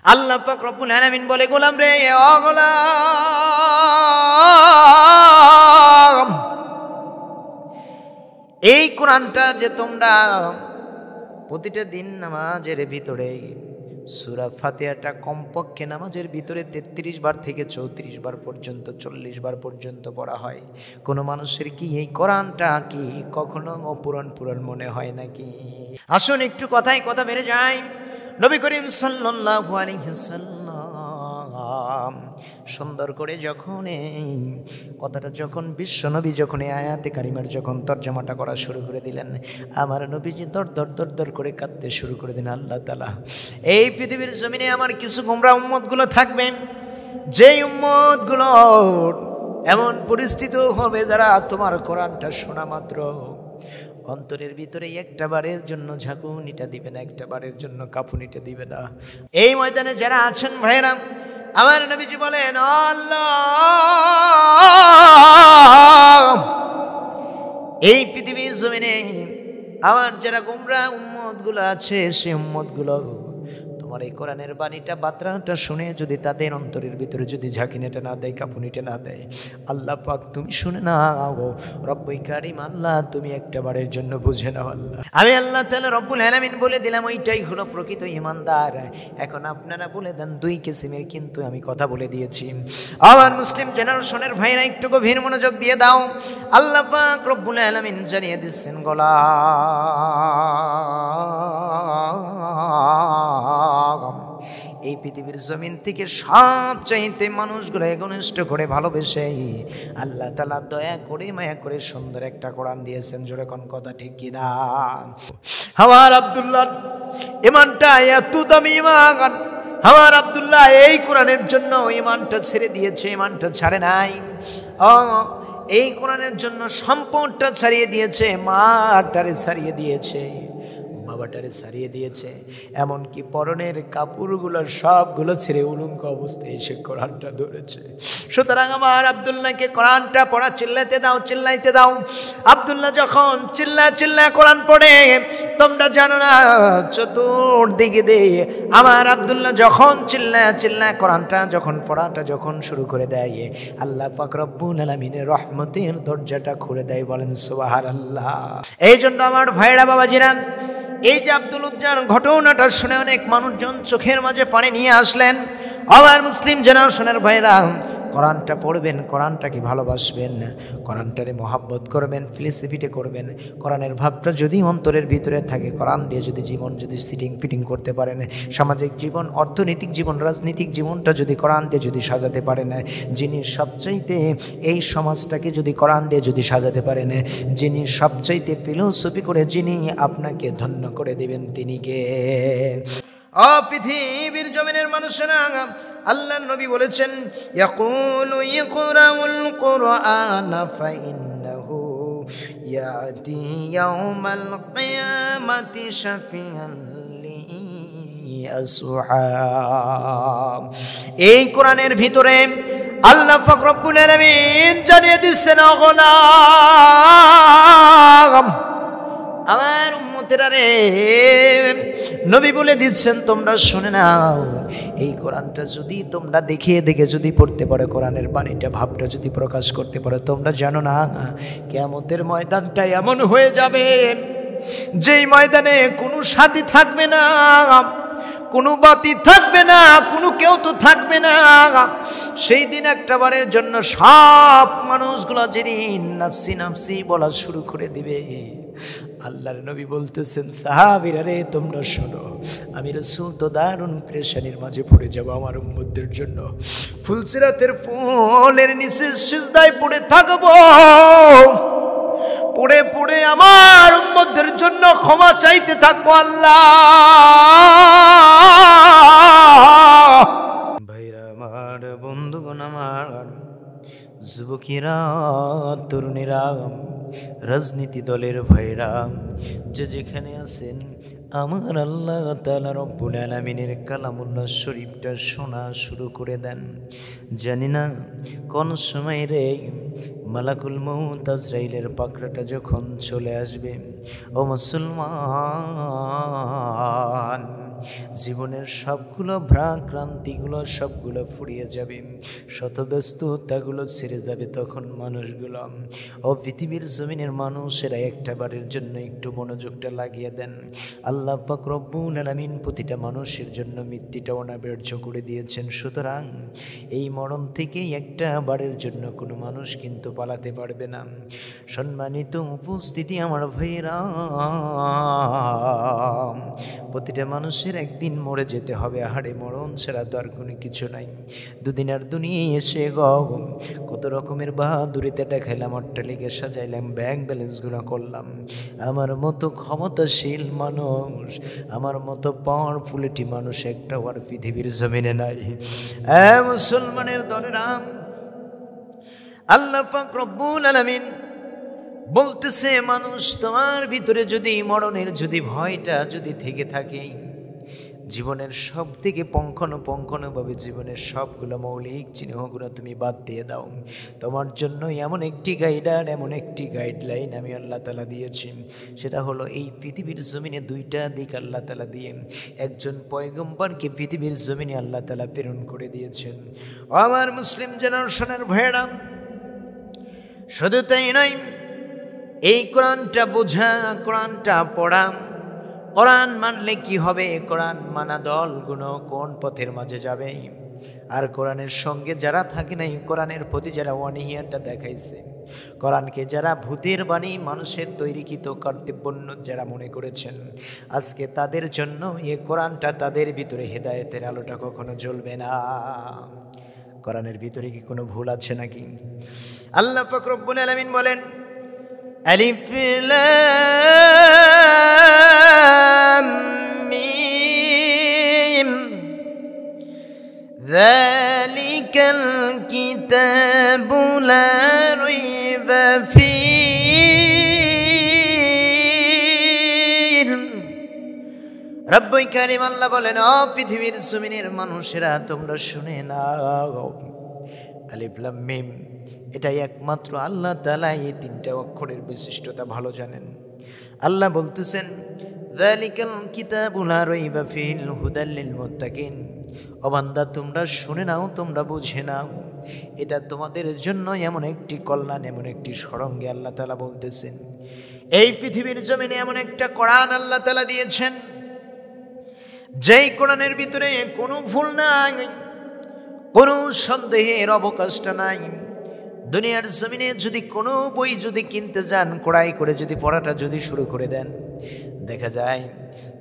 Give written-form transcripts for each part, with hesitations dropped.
আল্লাহ পাক রব্বুল আলামিন বলে, গোলাম রে, ও গোলাম, এই কোরআনটা যে তোমরা প্রতিটা দিন নামাজের ভিতরে সূরা ফাতিহাটা কমপক্ষে নামাজের ভিতরে 33 বার থেকে 34 বার পর্যন্ত 40 বার পর্যন্ত পড়া হয়, কোনো মানুষের কি এই কোরআনটা কি কখনো পুরাণ মনে হয় নাকি? আসুন একটু কথায় কথা বেড়ে যায়। নবী করিম সাল্লাল্লাহু আলাইহি সাল্লাম সুন্দর করে যখন এই কথাটা যখন বিশ্বনবী যখন এই আয়াতে কারিমার যখন তরজমাটা করা শুরু করে দিলেন, আমার নবীজি দর দর দর দর করে কাঁদতে শুরু করে দিলেন, আল্লাহ তাআলা, এই পৃথিবীর জমিনে আমার কিছু গোমরা উম্মতগুলো থাকবে, যেই উম্মতগুলো এমন পরিস্থিতি হবে যারা তোমার কোরআনটা শোনা মাত্র অন্তরের ভিতরে একটা বারের জন্য ঝাঁকুনিটা দিবে না, একটা বারের জন্য কাঁপুনিটা দিবে না। এই ময়দানে যারা আছেন ভাইরা, আমার নবীজি বলেন, আল্লাহ, এই পৃথিবীর জমিনে আমার যারা গোমরা উম্মতগুলো আছে, সেই উম্মতগুলো তোমার এই কোরআনের বাণীটা বার্তাটা শুনে যদি তাদের অন্তরের ভিতরে যদি ঝাঁকিনেটা না দেয়, কাঁপুনিটা না দেয়, আল্লাহ পাক তুমি শুনে নাও, রব্বুল কারীম আল্লাহ তুমি একটা বারের জন্য বুঝে নাও। আল্লাহ, আমি আল্লাহ তাআলা রব্বুল আলামিন বলে দিলাম, ওইটাই হলো প্রকৃত ঈমানদার। এখন আপনারা বলে দেন 2 কিসিমের, কিন্তু আমি কথা বলে দিয়েছি। আমার মুসলিম জেনারেশনের ভাইরা একটু গভীর মনোযোগ দিয়ে দাও। আল্লাহ পাক রব্বুল আলামিন জানিয়ে দিচ্ছেন, গোলাম, এই পৃথিবীর জমিন থেকে সবচাইতে মানুষগুলো একনিষ্ঠ করে ভালোবেসে আল্লাহ তাআলা দয়া করে মায়া করে সুন্দর একটা কোরআন দিয়েছেন। জোরে কোন কথা ঠিক কিনা? আমার আব্দুল্লাহ ঈমানটা এত দামি ঈমান, আমার আব্দুল্লাহ এই কোরআনের জন্য ঈমানটা ছেড়ে দিয়েছে, ঈমানটা ছাড়ে নাই। এই কোরআনের জন্য সম্পদটা ছাড়িয়ে দিয়েছে, মাটারে ছাড়িয়ে দিয়েছে, বাবাটারে ছাড়িয়ে দিয়েছে, এমনকি পরনের কাপড়গুলো সবগুলো ছেড়ে উলঙ্গ অবস্থায় এসে কোরআনটা ধরেছে। সুতরাং আমার আব্দুল্লাহকে কোরআনটা পড়া চিল্লাইতে দাও, চিল্লাইতে দাও। আব্দুল্লাহ যখন চিল্লা কোরআন পড়ে, তোমরা জানো না চতুর্দিকে দিয়ে আমার আব্দুল্লাহ যখন চিল্লা কোরআনটা যখন পড়াটা যখন শুরু করে দেয়, আল্লাহ পাক রব্বুল আলামিনের রহমতের দরজাটা খুলে দেয়। বলেন সুবহানাল্লাহ। এই জন্য আমার ভাইরা বাবাজিরা, এই যে আব্দুল উজ্জার ঘটনাটা শুনে অনেক মানুষজন চোখের মাঝে পানি নিয়ে আসলেন। আমার মুসলিম জেনারেশনের ভাইরা, কোরআনটা পড়বেন, কোরআনটাকে ভালোবাসবেন, কোরআনটারে মহাব্বত করবেন, ফিলোসফিতে করবেন। কোরআনের ভাবটা যদি অন্তরের ভিতরে থাকে, কোরআন দিয়ে যদি জীবন যদি ফিটিং করতে পারেন, সামাজিক জীবন, অর্থনৈতিক জীবন, রাজনৈতিক জীবনটা যদি কোরআন দিয়ে যদি সাজাতে পারেন, যিনি সবচাইতে এই সমাজটাকে যদি কোরআন দিয়ে যদি সাজাতে পারেন, যিনি সবচাইতে ফিলোসফি করে যিনি আপনাকে ধন্য করে দিবেন, তিনি কে? পৃথিবীর জমিনের মানুষেরা, আল্লাহর নবী বলেছেন, ইয়াকুলু ইকরাউল কুরআনা ফাইন্নাহু ইয়াতি ইয়াউমাল কিয়ামাতি শাফিআন লিআসহাব। এই কোরআনের ভিতরে আল্লাহ পাক রব্বুল আলামিন জানিয়ে দিচ্ছেন, ও গোলাম, আমার উম্মতেরা রে, নবী বলে দিচ্ছেন, তোমরা শুনে নাও, এই কোরআনটা যদি তোমরা দেখে যদি পড়তে পারো, কোরআনের বাণীটা ভাবটা যদি প্রকাশ করতে পারো, তোমরা জানো না কিয়ামতের ময়দানটা এমন হয়ে যাবে যেই ময়দানে কোনো সাথী থাকবে না, কোনো বাতি থাকবে না, কোনো কেউ তো থাকবে না। সেই দিন একটা বারের জন্য সব মানুষগুলো যেদিন নাফসি নাফসি বলা শুরু করে দিবে, আল্লাহর নবী বলতেছেন, সাহাবীরা রে, তোমরা শোনো, আমি রাসূল তো দারুণ পেরেশানির মাঝে পড়ে যাব আমার উম্মতদের জন্য। ফুলসিরাতের ফুলের নিচে সিজদায় পড়ে থাকবো, পড়ে পড়ে আমার উম্মতদের জন্য ক্ষমা চাইতে থাকবো। আল্লাহ, ভাইরা আমার, বন্ধুগণ আমার, যুবকেরা, তরুণীরা, রাজনীতি দলের ভাইরা, যে যেখানে আছেন, আমার আল্লাহ তাআলা রব্বুল আলামিনের কালামুল্লাহ শরীফটা শোনা শুরু করে দেন। জানি না কোন সময় রে মালাকুল মউত আজরাইলের পাকড়াটা যখন চলে আসবে। ও মুসলমান, জীবনের সবগুলো ভ্রান্তিগুলো সবগুলো ফুরিয়ে যাবে, শত ব্যস্ততাগুলো ছেড়ে যাবে। তখন মানুষগুলো, ও পৃথিবীর জমিনের মানুষেরা একটা বারের জন্য একটু মনোযোগটা লাগিয়ে দেন। আল্লাহ পাক রব্বুল আলামিন প্রতিটা মানুষের জন্য মৃত্যুটা অনাবার্য করে দিয়েছেন। সুতরাং এই মরণ থেকেই একটা বারের জন্য কোনো মানুষ কিন্তু পালাতে পারবে না। সম্মানিত উপস্থিতি আমার ভাইরা, প্রতিটা মানুষের একদিন মরে যেতে হবে। আহারে মরণ ছাড়া তো আর কোনো কিছু নাই। দুদিনের দুনিয়ায় এসে কত রকমের বাহাদুরিতে দেখাইলাম, অট্টালিকা সাজাইলাম, ব্যাংক ব্যালেন্সগুলো করলাম। আমার মতো ক্ষমতাশীল মানুষ, আমার মতো পাওয়ারফুলিটি মানুষ একটা আর পৃথিবীর জমিনে নাই। মুসলমানের দলেরা, আল্লাহ পাক রব্বুল আলামিন বলতেছে, মানুষ তোমার ভিতরে যদি মরণের যদি ভয়টা যদি থেকে থাকে, জীবনের সব থেকে পঙ্খানুপুঙ্খভাবে জীবনের সবগুলো মৌলিক চিহ্নগুলো তুমি বাদ দিয়ে দাও। তোমার জন্য এমন একটি গাইডার, এমন একটি গাইডলাইন আমি আল্লাহ তাআলা দিয়েছি। সেটা হলো এই পৃথিবীর জমিনে দুইটা দিক আল্লাহ তাআলা দিয়ে একজন পয়গম্বরকে পৃথিবীর জমিনে আল্লাহ তাআলা প্রেরণ করে দিয়েছেন। আমার মুসলিম জেনারেশনের ভাইরা, শুধু তাই নয়, এই কোরআনটা বোঝা, কোরআনটা পড়া, কোরআন মানলে কি হবে, কোরআন মানা দলগুলো কোন পথের মাঝে যাবে, আর কোরআনের সঙ্গে যারা থাকে নাই, কোরআনের প্রতি যারা অনীহাটা দেখাইছে, কোরআনকে যারা ভূতের বাণী মানুষের তৈরিকৃত কর্তব্য যারা মনে করেছেন, আজকে তাদের জন্য এই কোরআনটা, তাদের ভিতরে হেদায়েতের আলোটা কখনো জ্বলবে না। কোরআনের ভিতরে কি কোনো ভুল আছে নাকি? আল্লাহ পাক রব্বুল আলামিন বলেন, আলিফ লাম মিম যালিকাল কিতাবু লা রাইবা ফীহ। রব্বুল কারীম আল্লাহ বলেন, ও পৃথিবীর জমিনের মানুষেরা তোমরা শুনে নাও, আলিফ লাম মিম এটাই একমাত্র আল্লাহ তাআলা এই তিনটা অক্ষরের বিশিষ্টতা ভালো জানেন। আল্লাহ বলতেছেন, যালিকাল কিতাবু লা রাইবা ফীহি হুদাল লিল মুত্তাকিন। ও বান্দা তোমরা শুনে নাও, তোমরা বুঝে নাও, এটা তোমাদের জন্য এমন একটি কল্যাণ, এমন একটি সরঙ্গে আল্লাহ তাআলা বলতেছেন। এই পৃথিবীর জমিনে এমন একটা কোরআন আল্লাহ তাআলা দিয়েছেন, যেই কোরআনের ভিতরে কোনো ভুল নাই, কোনো সন্দেহের অবকাশটা নাই। দুনিয়ার জমিনে যদি কোনো বই যদি কিনতে যান, ক্রয় করে যদি পড়াটা যদি শুরু করে দেন, দেখা যায়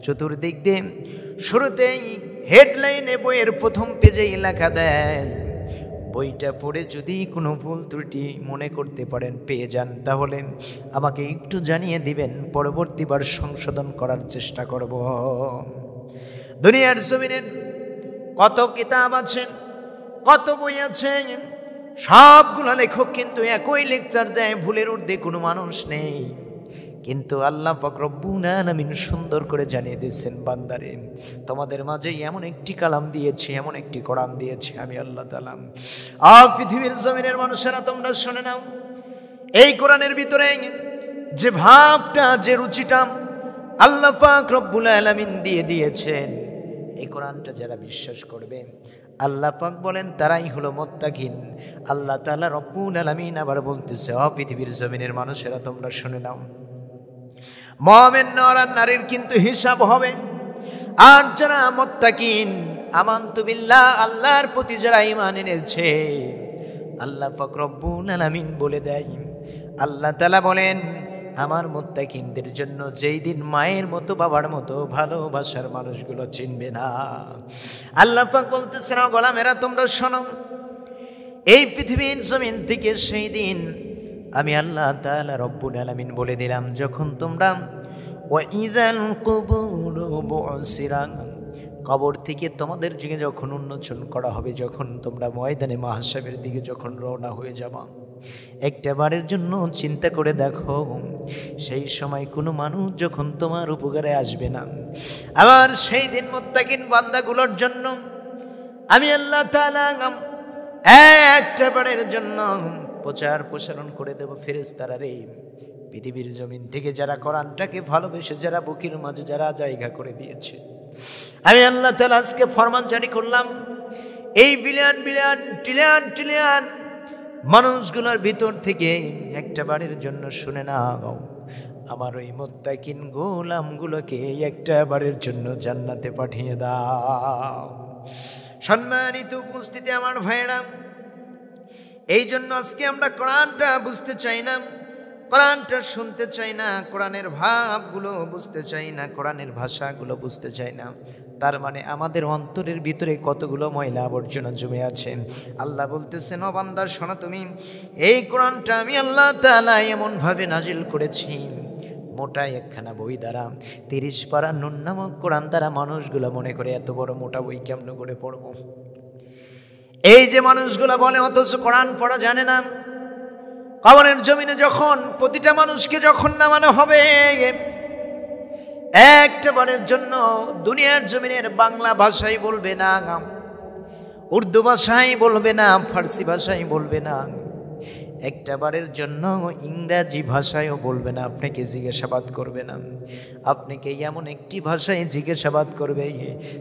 চতুর্দিক দিয়ে শুরুতেই হেডলাইনে বইয়ের প্রথম পেজেই লেখা দেয়, বইটা পড়ে যদি কোনো ভুল ত্রুটি মনে করতে পারেন, পেয়ে যান, তাহলে আমাকে একটু জানিয়ে দিবেন, পরবর্তীবার সংশোধন করার চেষ্টা করব। দুনিয়ার জমিনের কত কিতাব আছে, কত বই আছে, সবগুলো লেখক কিন্তু একই লেকচার দেয়, ভুলের ঊর্ধ্বে কোনো মানুষ নেই। কিন্তু আল্লাহ পাক রব্বুল আলামিন সুন্দর করে জানিয়ে দিয়েছেন, বান্দারে তোমাদের মাঝে এমন একটি কালাম দিয়েছি, এমন একটি কোরআন দিয়েছি আমি আল্লাহ তাআলা। আর পৃথিবীর জমিনের মানুষেরা তোমরা শুনে নাও, এই কোরআনের ভিতরে যে ভাবটা, যে রুচিটা আল্লাহ পাক রব্বুল আলামিন দিয়ে দিয়েছেন, এই কোরআনটা যারা বিশ্বাস করবে, আল্লাহ পাক বলেন তারাই হলো মুত্তাকিন। আল্লাহ তাআলা রব্বুল আলামিন আবার বলতেছে, ও পৃথিবীর জমিনের মানুষেরা তোমরা শুনে নাও, মুমিন নর আর নারীর কিন্তু হিসাব হবে। আর যারা মুত্তাকিন, আমানতু বিল্লাহ, আল্লাহর প্রতি যারা ঈমান এনেছে, আল্লাহ পাক রব্বুল আলামিন বলে দেয়, আল্লাহ তাআলা বলেন আমার মুত্তাকিনদের জন্য যেই দিন মায়ের মতো বাবার মতো ভালোবাসার মানুষগুলো চিনবে না। আল্লাহ পাক বলতেছেন, ও গোলামেরা তোমরা শোনো, এই পৃথিবীর জমিন থেকে সেই দিন আমি আল্লাহ তাআলা রব্বুল আলামিন বলে দিলাম, যখন তোমরা ওয়াইযাল কুবুরু বুসিরাত, কবর থেকে তোমাদের দিকে যখন উন্মোচন করা হবে, যখন তোমরা ময়দানে মাহশারের দিকে যখন রওনা হয়ে যাবা, একটা বারের জন্য চিন্তা করে দেখো, সেই সময় কোনো মানুষ যখন তোমার উপকারে আসবে না। আবার সেই দিন মুত্তাকিন বান্দাগুলোর জন্য আমি আল্লাহ তাআলা একটা বারের জন্য প্রচার প্রসারণ করে দেব ফেরেশতারা রে, পৃথিবীর জমিন থেকে যারা কোরআনটাকে ভালোবেসে, যারা বুকের মাঝে যারা জায়গা করে দিয়েছে, আমি আল্লাহ তাআলা আজকে ফরমান জারি করলাম, এই বিলিয়ন বিলিয়ন ট্রিলিয়ন ট্রিলিয়ন মানুষগুলোর ভিতর থেকে একটা বারের জন্য শুনে নাও, আমার ওই মুত্তাকিন গোলামগুলোকে একটা বারের জন্য জান্নাতে পাঠিয়ে দাও। সম্মানিত উপস্থিতি আমার ভাইরা, এই জন্য আজকে আমরা কোরআনটা বুঝতে চাই না, কোরআনটা শুনতে চাই না, কোরআনের ভাবগুলো বুঝতে চাই না, কোরআনের ভাষাগুলো বুঝতে চাই না। তার মানে আমাদের অন্তরের ভিতরে কতগুলো ময়লা আবর্জনা জমে আছে। আল্লাহ বলতেছেন, ও বান্দা শোনো, তুমি এই কোরআনটা আমি আল্লাহ তাআলা এমনভাবে নাজিল করেছি, মোটা একখানা বই দ্বারা 30 পারা নুন নামক কোরআন দ্বারা মানুষগুলো মনে করে এত বড় মোটা বই কেমন করে পড়ব। এই যে মানুষগুলো বলে অথচ কোরআন পড়া জানে না। কবরের জমিনে যখন প্রতিটা মানুষকে যখন নামানো হবে, একটা বারের জন্য দুনিয়ার জমিনের বাংলা ভাষায় বলবে না, উর্দু ভাষায় বলবে না, ফার্সি ভাষায় বলবে না, একটা বারের জন্য ইংরাজি ভাষায়ও বলবে না। আপনাকে জিজ্ঞাসাবাদ করবে না, আপনাকে এমন একটি ভাষায় জিজ্ঞাসাবাদ করবে,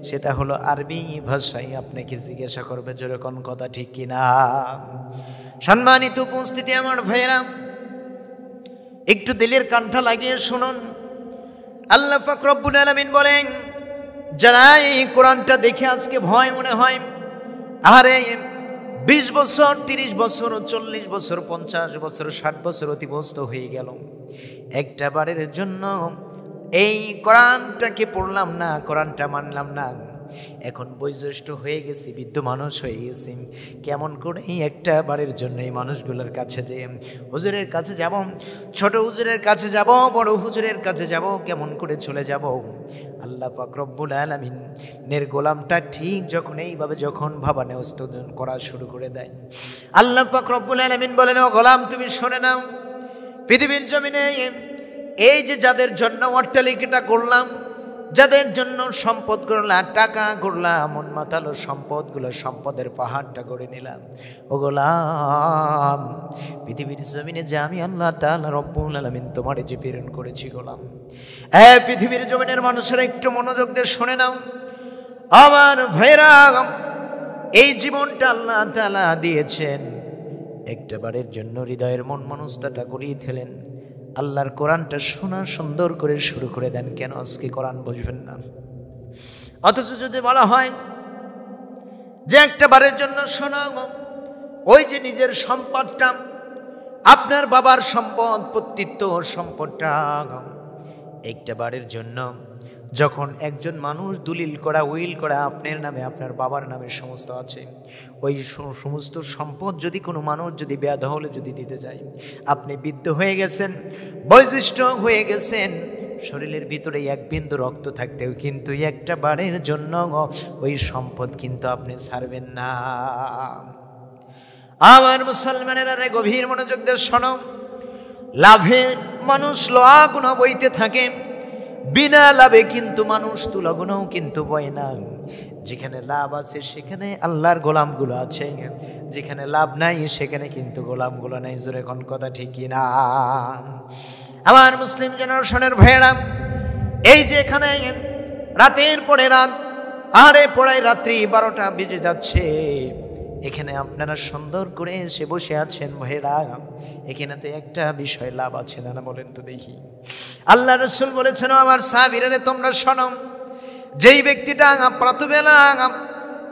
সেটা হলো আরবি ভাষায় আপনাকে জিজ্ঞাসা করবে। যেরকম কথা ঠিক কিনা? সম্মানিত উপস্থিতি আমার ভাইয়েরা, একটু দিলের কানটা লাগিয়ে শুনুন। আল্লাহ পাক রব্বুল আলামিন বলেন, যারা এই কোরআনটা দেখে আজকে ভয় মনে হয়, আরে 20 বছর 30 বছর 40 বছর 50 বছর 60 বছর অতিবাহিত হয়ে গেল, একটা বারের জন্য এই কোরআনটাকে পড়লাম না, কোরআনটা মানলাম না, এখন বয়োজ্যেষ্ঠ হয়ে গেছি, বৃদ্ধ মানুষ হয়ে গেছি, কেমন করে একটা বারের জন্য এই মানুষগুলোর কাছে যে হুজুরের কাছে যাব, ছোট হুজুরের কাছে যাব, বড় হুজুরের কাছে যাব, কেমন করে চলে যাব? আল্লাহ পাক রব্বুল আলামিনের গোলামটা ঠিক যখন এইভাবে যখন ভাবান্যস্ত করা শুরু করে দেয়, আল্লাহ পাক রব্বুল আলামিন বলেন, ও গোলাম তুমি শুনে নাও, পৃথিবীর জমিনে এই যে যাদের জন্য অট্টালিকাটা করলাম, যাদের জন্য সম্পদ গড়লাম, টাকা গড়লাম, মন মাতালো সম্পদগুলো, সম্পদের পাহাড়টা গড়ে নিলাম, ও গোলাম পৃথিবীর জমিনে যে আমি আল্লাহ তাআলা রব্বুল আলামিন তোমারে যে প্রেরণ করেছি গোলাম, পৃথিবীর জমিনের মানুষেরা একটু মনোযোগ দিয়ে শুনে নাও আমার ভাইরা, এই জীবনটা আল্লাহ তাআলা দিয়েছেন একটা বারের জন্য হৃদয়ের মন মনস্তাটা করিয়ে ফেলেন, আল্লাহর কোরআনটা শোনা সুন্দর করে শুরু করে দেন। কেন আজকে কোরআন বুঝবেন না? অথচ যদি বলা হয় যে একটা বারের জন্য শোনা, ওই যে নিজের সম্পদটা, আপনার বাবার সম্পদ, পৈতৃত্ব সম্পদটা একটা বারের জন্য যখন একজন মানুষ দলিল করা, উইল করা আপনার নামে, আপনার বাবার নামে সমস্ত আছে, ওই সমস্ত সম্পদ যদি কোনো মানুষ যদি বেদখলে যদি দিতে যায়, আপনি বৃদ্ধ হয়ে গেছেন, বয়োজ্যেষ্ঠ হয়ে গেছেন, শরীরের ভিতরে এক বিন্দু রক্ত থাকতেও কিন্তু একটা বারের জন্য ওই সম্পদ কিন্তু আপনি ছাড়বেন না। আমার মুসলমানেরা গভীর মনোযোগ দিয়ে শোনো, লাভে মানুষ লোহা গুণা বইতে থাকে, বিনা লাভে কিন্তু মানুষ তুলা গুণাও কিন্তু বয় না। যেখানে লাভ আছে সেখানে আল্লাহর গোলামগুলো আছে, যেখানে লাভ নাই সেখানে কিন্তু গোলামগুলো নাই। জোরে কোন কথা ঠিক কিনা? আমার মুসলিম জেনারেশনের ভাইয়েরা, এই যে এখানে রাতের পরে রাত, আরে পড়ায় রাত্রি 12টা বেজে যাচ্ছে, এখানে আপনারা সুন্দর করে এসে বসে আছেন ভাইয়েরা, এখানে তো একটা বিষয় লাভ আছে না, না বলেন তো দেখি? আল্লাহ রাসূল বলেছেন, আমার সাহাবীরা তোমরা শোনো, যেই ব্যক্তিটা প্রাতঃবেলা,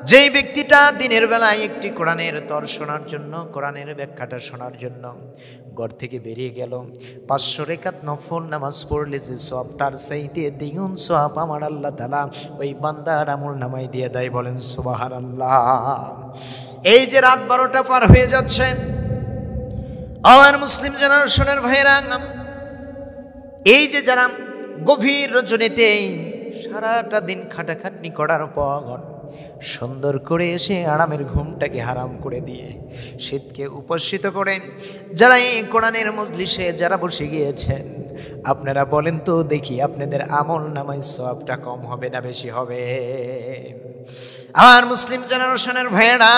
যেই ব্যক্তিটা দিনের বেলায় একটি কোরআনের তর শোনার জন্য, কোরআনের ব্যাখ্যাটা শোনার জন্য ঘর থেকে বেরিয়ে গেল, 500 রাকাত নফল নামাজ পড়লে যে সওয়াব, তার চাইতে দ্বিগুণ সওয়াব আমার আল্লাহ তাআলা ওই বান্দার আমল নামায় দিয়ে দেয়। বলেন সুবহানাল্লাহ। এই যে রাত 12টা পার হয়ে যাচ্ছে, আমার মুসলিম জেনারেশনের ভাইয়েরা, এই যে যারা গভীর রজনীতে সারাটা দিন খাটাখাটনি করার পর সুন্দর করে এসে আরামের ঘুমটাকে হারাম করে দিয়ে শীতকে উপস্থিত করে যারা এই কোরআনের মজলিসে যারা বসে গিয়েছেন, আপনারা বলেন তো দেখি আপনাদের আমল নামায় সওয়াবটা কম হবে না বেশি হবে? আমার মুসলিম জেনারেশনের ভাইয়েরা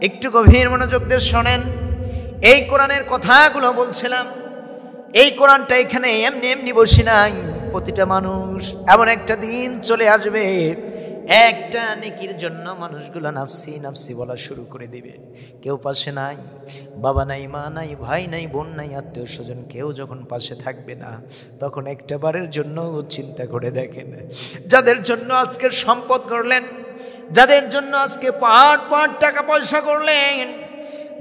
একটু গভীর মনোযোগ দিয়ে শোনেন, এই কোরআনের কথাগুলো বলছিলাম, এই কোরআনটা এখানে এমনি এমনি বসি নাই, প্রতিটা মানুষ এমন একটা দিন চলে আসবে, একটা নেকির জন্য মানুষগুলো নাফসি নাফসি বলা শুরু করে দিবে। কেউ পাশে নাই, বাবা নাই, মা নাই, ভাই নাই, বোন নাই, আত্মীয় স্বজন কেউ যখন পাশে থাকবে না, তখন একটা বারের জন্য চিন্তা করে দেখেন, যাদের জন্য আজকের সম্পদ করলেন, যাদের জন্য আজকে পাহাড় পাহাড় টাকা পয়সা করলেন,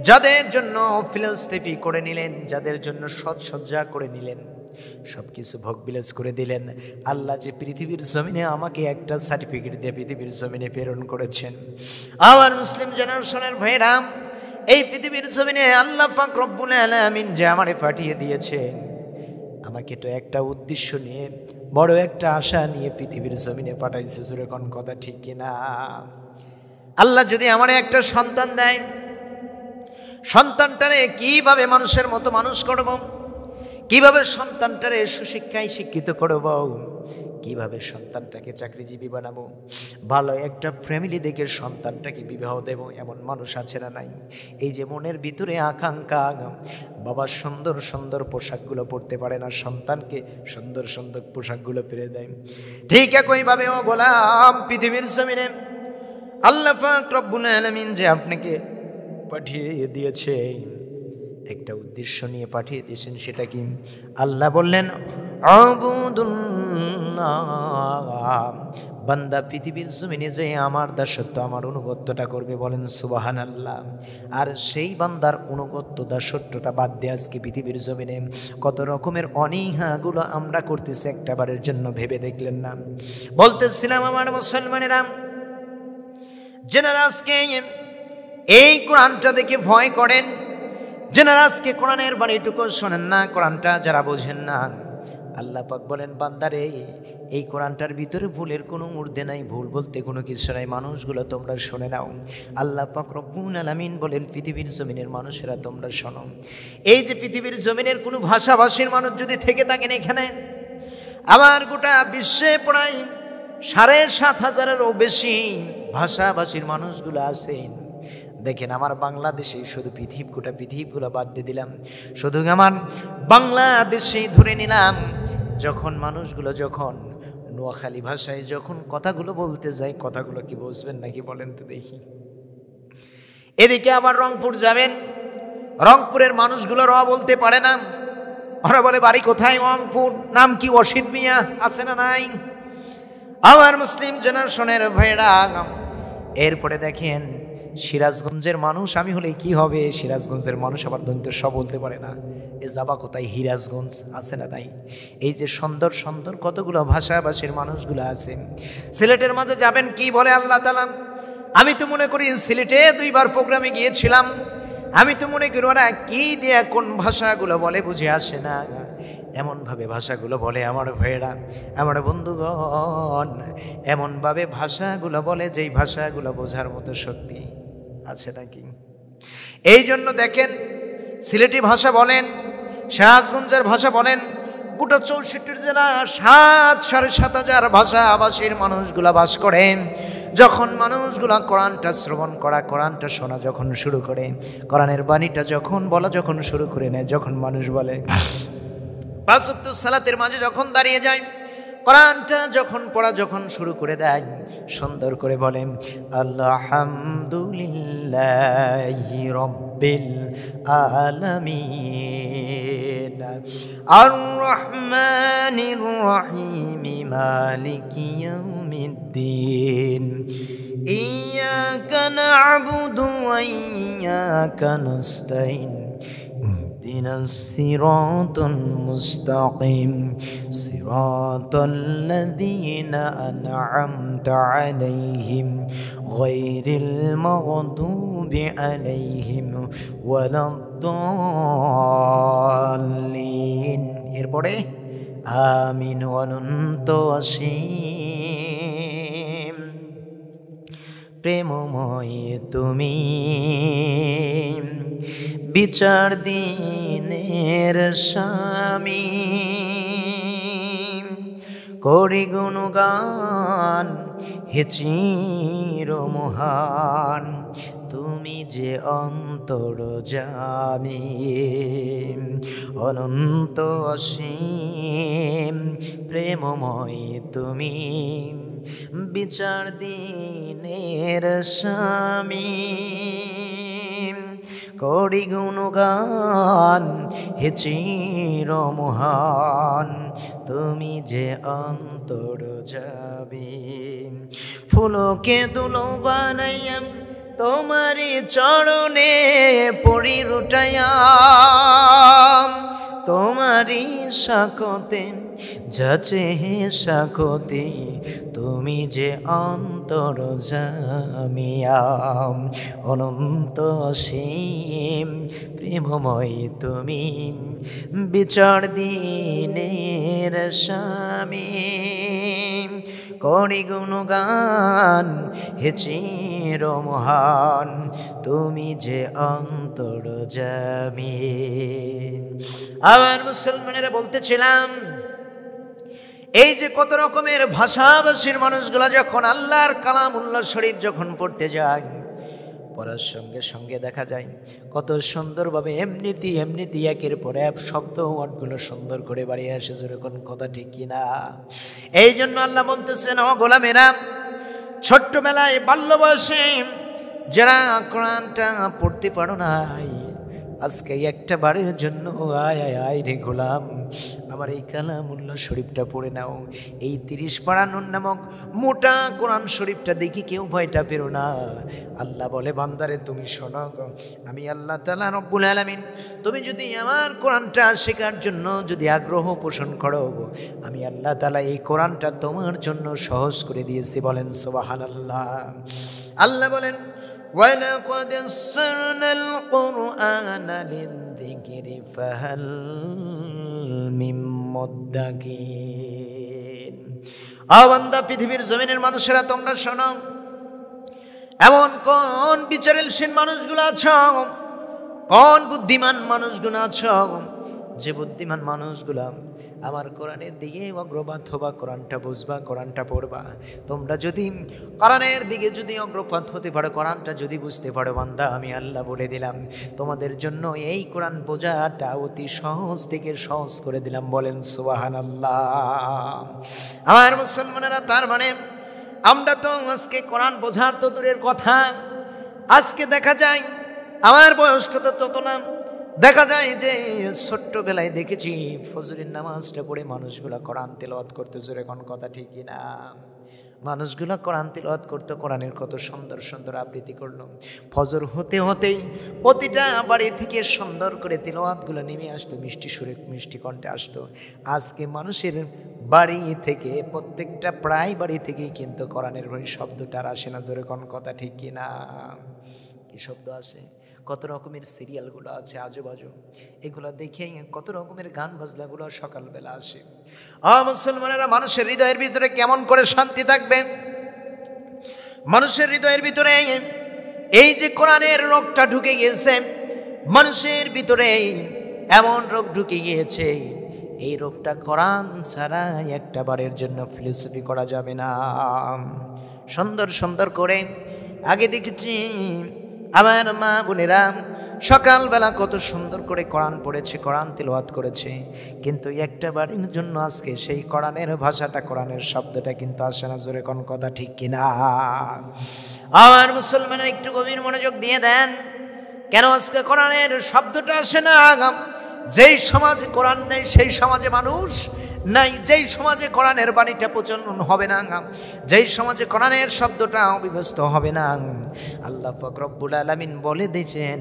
যাদের জন্য ফিলোসফি করে নিলেন, যাদের জন্য সজ্জা করে নিলেন, সব কিছু ভোগ বিলাস করে দিলেন, আল্লাহ যে পৃথিবীর জমিনে আমাকে একটা সার্টিফিকেট দিয়ে পৃথিবীর জমিনে প্রেরণ করেছেন। আমার মুসলিম জেনারেশনের ভাইরা, এই পৃথিবীর জমিনে আল্লাহ পাক রব্বুল আলামিন যে আমারে পাঠিয়ে দিয়েছেন, আমাকে তো একটা উদ্দেশ্য নিয়ে, বড় একটা আশা নিয়ে পৃথিবীর জমিনে পাঠাইছে। জোরে কোন কথা ঠিক কিনা? আল্লাহ যদি আমারে একটা সন্তান দেয়, সন্তানটারে কিভাবে মানুষের মতো মানুষ করব, কিভাবে সন্তানটারে সুশিক্ষায় শিক্ষিত করব, কিভাবে সন্তানটাকে চাকরিজীবী বানাবো, ভালো একটা ফ্যামিলি দেখে সন্তানটাকে বিবাহ দেব, এমন মানুষ আছে না নাই? এই যে মনের ভিতরে আকাঙ্ক্ষা, বাবা সুন্দর সুন্দর পোশাকগুলো পরতে পারে না, সন্তানকে সুন্দর সুন্দর পোশাকগুলো পরে দেয়। ঠিক একইভাবে ও গোলাম, পৃথিবীর জমিনে আল্লাহ পাক রব্বুল আলামিন যে আপনাকে পাঠিয়ে দিয়েছে, একটা উদ্দেশ্য নিয়ে পাঠিয়ে দিয়েছেন। সেটা কি? আল্লাহ বললেন, আবুদুল্লাহ, বান্দা পৃথিবীর জমিনে যে আমার দাসত্ব, আমার অনুগত্যটা করবে। বলেন সুবহানাল্লাহ। আর সেই বান্দার অনুগত্য দাসত্বটা বাদ দিয়ে আজকে পৃথিবীর জমিনে কত রকমের অনীহাগুলো আমরা করতেছি, একটা বারের জন্য ভেবে দেখলেন না? বলতেছিলাম আমার মুসলমানেরা, যেনারা আজকে এই কোরআনটা দেখে ভয় করেন, যেনারা আজকে কোরআনের বাণীটুকু শোনেন না, কোরআনটা যারা বোঝেন না, আল্লাহ পাক বলেন, বান্দারে এই কোরআনটার ভিতরে ভুলের কোনো ঊর্ধ্বে নাই, ভুল বলতে কোনো কিছু নাই, মানুষগুলো তোমরা শুনে নাও। আল্লাহ পাক রব্বুল আলামিন বলেন, পৃথিবীর জমিনের মানুষেরা তোমরা শোনো। এই যে পৃথিবীর জমিনের কোনো ভাষাভাষীর মানুষ যদি থেকে থাকেন এখানে, আমার গোটা বিশ্বে প্রায় 7,500-এরও বেশি ভাষাভাষীর মানুষগুলো আছেন। দেখেন, আমার বাংলাদেশে শুধু গোটা পৃথিবীগুলো বাদ দিয়ে দিলাম, শুধু আমার বাংলাদেশেই ধরে নিলাম, যখন মানুষগুলো যখন নোয়াখালী ভাষায় যখন কথাগুলো বলতে যায়, কথাগুলো কি বুঝবেন নাকি বলেন তো দেখি? এদিকে আবার রংপুর যাবেন, রংপুরের মানুষগুলো র বলতে পারে না, ওরা বলে বাড়ি কোথায়? রংপুর। নাম কি? অসিত মিয়া। আছে না নাই? আমার মুসলিম জেনারেশনের ভাইরা, এরপরে দেখেন সিরাজগঞ্জের মানুষ আমি হলে কি হবে? সিরাজগঞ্জের মানুষ আবার দন্ত সব বলতে পারে না, এ যাবা কোথায়? হিরাজগঞ্জ। আছে না নাই? এই যে সুন্দর সুন্দর কতগুলো ভাষাভাষীর মানুষগুলো আছে। সিলেটের মাঝে যাবেন, কি বলে আল্লাহ তাআলা? আমি তো মনে করি সিলেটে 2বার প্রোগ্রামে গিয়েছিলাম, আমি তো মনে করি ওরা কি দিয়ে কোন ভাষাগুলো বলে বুঝে আসে না, এমনভাবে ভাষাগুলো বলে আমার ভাইয়েরা, আমার বন্ধুগণ, এমনভাবে ভাষাগুলো বলে যেই ভাষাগুলো বোঝার মতো শক্তি আছে নাকি? এই জন্য দেখেন, সিলেটি ভাষা বলেন, সিরাজগঞ্জের ভাষা বলেন, গোটা 64 জেলা 7,500 ভাষাভাষীর মানুষগুলা বাস করেন। যখন মানুষগুলা কোরআনটা শ্রবণ করা, কোরআনটা শোনা যখন শুরু করে, কোরআনের বাণীটা যখন বলা যখন শুরু করে নেয়, যখন মানুষ বলে 5 ওয়াক্ত সালাতের মাঝে যখন দাঁড়িয়ে যায়, কোরআনটা যখন পড়া যখন শুরু করে দেয়, সুন্দর করে বলেন আলহামদুলিল্লাহি রাব্বিল আলামিন আর রহমানির রহিম মালিকি ইয়াউমিদ্দিন ইয়্যাকা না'বুদু ওয়া ইয়্যাকা নাস্তাইন اهدنا الصراط المستقيم صراط الذين أنعمت عليهم غير المغضوب عليهم ولا الضالين এরপরে আমিন অনন্ত অসীম প্রেমময় তুমি বিচার দিনের স্বামী করি গুণগান হে চিরমহান, তুমি যে অন্তর্যামী, অনন্ত অসীম প্রেমময় তুমি, বিচার দিনের স্বামী। করি গুণগান হে চিরমহান, তুমি যে অন্তর্যামী। ফুলকে দুলো বানাইয়া তোমারি চরণে পড়ি রুটাইয়া, তোমারি সাকতে যাচে হে সাকতে, তুমি যে অন্তর্যামিয়া, অনন্ত অসীম প্রেমময় তুমি, বিচার দিনের স্বামী। করি গুণগান হে চিরমহান, তুমি যে অন্তর্যামী। আবার মুসলমানেরা বলতেছিলাম, এই যে কত রকমের ভাষাভাষীর মানুষগুলা যখন আল্লাহর কালামুল্লাহ শরীফ যখন পড়তে যায়, পড়ার সঙ্গে সঙ্গে দেখা যায় কত সুন্দরভাবে এমনিতেই একের পর এক শব্দ ওয়ার্ডগুলো সুন্দর করে বাড়িয়ে আসে। যেরকম কথা ঠিক কিনা? এই জন্য আল্লাহ বলতেছেন, ও গোলামেরা, ছোট্টবেলায় বাল্য বয়সে যারা কোরআনটা পড়তে পারো নাই, আজকে একটা বারের জন্য আয় আয় আয় রে গোলাম, আমার এই কালামুল্লাহ শরীফটা পড়ে নাও। এই 30 পারা নুন নামক মোটা কোরআন শরীফটা দেখি কেউ ভয়টা পেরো না। আল্লাহ বলে, বান্দারে তুমি শোনো, আমি আল্লাহ তাআলা রব্বুল আলামিন, তুমি যদি আমার কোরআনটা শেখার জন্য যদি আগ্রহ পোষণ করো, আমি আল্লাহ তাআলা এই কোরআনটা তোমার জন্য সহজ করে দিয়েছি। বলেন সুবহানাল্লাহ। আল্লাহ বলেন, وَلَقَدْ يَسَّرْنَا الْقُرْآنَ لِلذِّكْرِ فَهَلْ مِن مُّدَّكِرٍ। বান্দা, পৃথিবীর জমিনের মানুষেরা তোমরা শোনো, এমন কোন বিচারশীল মানুষগুলো আছো, কোন বুদ্ধিমান মানুষগুলো আছো, যে বুদ্ধিমান মানুষগুলা আমার কোরআনের দিকে অগ্রপাত হবা, কোরআনটা বুঝবা, কোরআনটা পড়বা। তোমরা যদি কোরআনের দিকে যদি অগ্রপাত হতে পারো, কোরআনটা যদি বুঝতে পারো, বান্দা আমি আল্লাহ বলে দিলাম তোমাদের জন্য এই কোরআন বোঝাটা অতি সহজ থেকে সহজ করে দিলাম। বলেন সুবহানাল্লাহ। আমার মুসলমানেরা, তার মানে আমরা তো আজকে কোরআন বোঝার তো দূরের কথা, আজকে দেখা যায় আমার বয়স তত না, দেখা যায় যে ছোট্টবেলায় দেখেছি ফজরের নামাজটা পড়ে মানুষগুলা কোরআন তেলাওয়াত করতেছে। এখন কথা ঠিক কিনা? মানুষগুলা কোরআন তেলাওয়াত করতে, কোরআনের কত সুন্দর সুন্দর আবৃত্তি করলো। ফজর হতে হতেই প্রতিটা বাড়ি থেকে সুন্দর করে তেলাওয়াতগুলো নেমে আসতো, মিষ্টি সুরে মিষ্টি কণ্ঠে আসতো। আজকে মানুষের বাড়ি থেকে, প্রত্যেকটা প্রায় বাড়ি থেকেই কিন্তু কোরআনের ওই শব্দটা আর আসে না। জোরে কোন কথা ঠিক কিনা? কি শব্দ আসে? কত রকমের সিরিয়ালগুলো আছে আজুবাজু, এগুলো দেখে কত রকমের গান বাজনাগুলো সকালবেলা আসে। মুসলমানেরা, মানুষের হৃদয়ের ভিতরে কেমন করে শান্তি থাকবে? মানুষের হৃদয়ের ভিতরে এই যে কোরআনের রোগটা ঢুকে গিয়েছে, মানুষের ভিতরে এমন রোগ ঢুকে গিয়েছে, এই রোগটা কোরআন ছাড়া একটা বারের জন্য ফিলোসফি করা যাবে না। সুন্দর সুন্দর করে আগে দেখেছি আমার মা বোনেরা সকালবেলা কত সুন্দর করে কোরআন পড়েছে, কোরআন তিলাওয়াত করেছে, কিন্তু একটা বারের জন্য আজকে সেই কোরআনের ভাষাটা, কোরআনের শব্দটা কিন্তু আসে না। জোরে কোন কথা ঠিক কিনা? আমার মুসলমানের একটু গভীর মনোযোগ দিয়ে দেন, কেন আজকে কোরআনের শব্দটা আসে না? যেই সমাজে কোরআন নেই সেই সমাজে মানুষ নাই, যেই সমাজে কোরআনের বাণীটা প্রচলন হবে না, যেই সমাজে কোরআনের শব্দটা অবিভস্ত হবে না, আল্লাহ পাক রব্বুল আলামিন বলে দিয়েছেন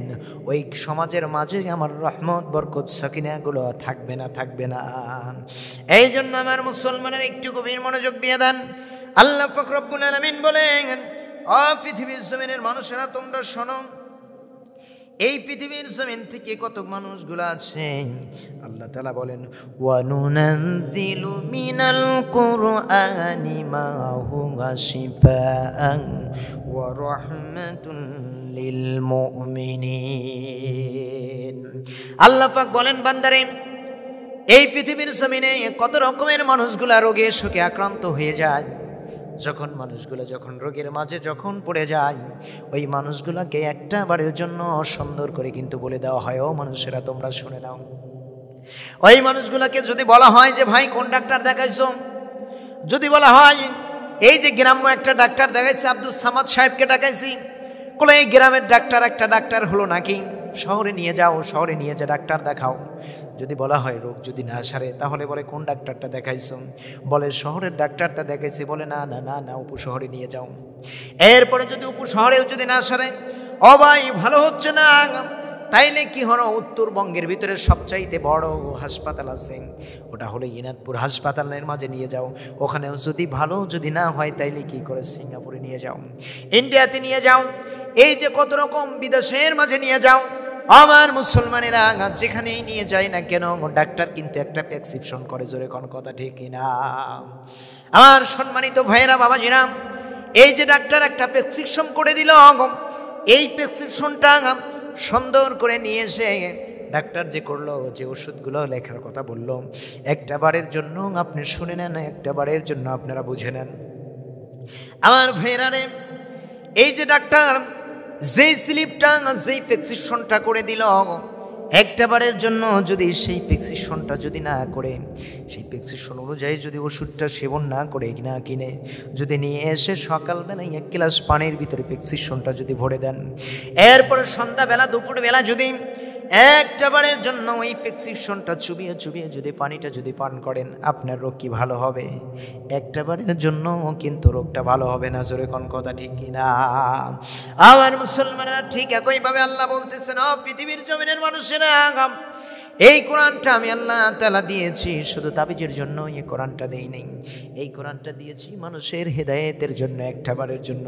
ওই সমাজের মাঝে আমার রহমত বরকত সাকিনাগুলো থাকবে না, থাকবে না। এই জন্য আমার মুসলমানের একটু গভীর মনোযোগ দিয়ে দেন। আল্লাহ পাক রব্বুল আলামিন বলেন, ও পৃথিবীর জমিনের মানুষেরা তোমরা শোনো, এই পৃথিবীর জমিন থেকে কত মানুষগুলো আছে, আল্লাহ তাআলা বলেন, ওয়ানুনাযিলু মিনাল কুরআনি মা হুয়া শিফাআন ওয়া রাহমাতুল লিল মুমিনিন। আল্লাহ পাক বলেন, বান্দারে, এই পৃথিবীর জমিনে কত রকমের মানুষগুলা রোগে শোকে আক্রান্ত হয়ে যায়, যখন মানুষগুলো যখন রোগের মাঝে যখন পড়ে যায়, ওই মানুষগুলোকে একটা বারের জন্য সুন্দর করে কিন্তু বলে দেওয়া হয়, ও মানুষেরা তোমরা শুনে নাও। ওই মানুষগুলোকে যদি বলা হয় যে ভাই কোন ডাক্তার দেখাইছো, যদি বলা হয় এই যে গ্রাম্য একটা ডাক্তার দেখাইছে আব্দুল সামাদ সাহেবকে দেখাইছি, বলে এই গ্রামের ডাক্তার একটা ডাক্তার হলো নাকি, শহরে নিয়ে যাও, শহরে নিয়ে যা ডাক্তার দেখাও। যদি বলা হয় রোগ যদি না সারে, তাহলে বলে কোন ডাক্তারটা দেখাইছো, বলে শহরের ডাক্তারটা দেখাইছি, বলে না না না না উপশহরে নিয়ে যাও। এরপরে যদি উপশহরেও যদি না সারে, ও ভাই ভালো হচ্ছে না, তাইলে কি হলো, উত্তরবঙ্গের ভিতরে সবচাইতে বড় হাসপাতাল আছে, ওটা হলো ইনাদপুর হাসপাতালের মাঝে নিয়ে যাও। ওখানেও যদি ভালো যদি না হয়, তাইলে কি করে সিঙ্গাপুরে নিয়ে যাও, ইন্ডিয়াতে নিয়ে যাও, এই যে কত রকম বিদেশের মাঝে নিয়ে যাও। আমার মুসলমানেরা যেখানেই নিয়ে যায় না কেন, ডাক্তার কিন্তু একটা প্রেসক্রিপশন করে, জোরে কোন কথা ঠিক কিনা? আমার সম্মানিত ভাইয়েরা, বাবাজিরা, এই যে ডাক্তার একটা প্রেসক্রিপশন করে দিল, এই প্রেসক্রিপশনটা সুন্দর করে নিয়ে এসে ডাক্তার যে করলো, যে ওষুধগুলো লেখার কথা বললো, একটা বারের জন্য আপনি শুনে নেন, একটা বারের জন্য আপনারা বুঝে নেন। আমার ভাইয়েরা রে, এই যে ডাক্তার যেই স্লিপটা যেই প্রেসক্রিপশনটা করে দিল, একটা বারের জন্য যদি সেই প্রেসক্রিপশনটা যদি না করে, সেই প্রেসক্রিপশন অনুযায়ী যদি ওষুধটা সেবন না করে না কিনে যদি নিয়ে এসে সকালবেলায় 1 গ্লাস পানির ভিতরে প্রেসক্রিপশনটা যদি ভরে দেন, এরপরে সন্ধ্যাবেলা দুপুরবেলা যদি একটা বারের জন্য ওই প্রেসক্রিপশনটা চুবিয়ে চুবিয়ে যদি পানিটা যদি পান করেন, আপনার রোগ কি ভালো হবে? একটা বারের জন্য কিন্তু রোগটা ভালো হবে না, জোরে কোন কথা ঠিক কিনা? আমার মুসলমানেরা, ঠিক একইভাবে আল্লাহ বলতেছেন, ও পৃথিবীর জমিনের মানুষেরা, এই কোরআনটা আমি আল্লাহ তাআলা দিয়েছি শুধু তাবিজের জন্য, এই কোরআনটা দেই নাই, এই কোরআনটা দিয়েছি মানুষের হেদায়েতের জন্য, একটা বারের জন্য।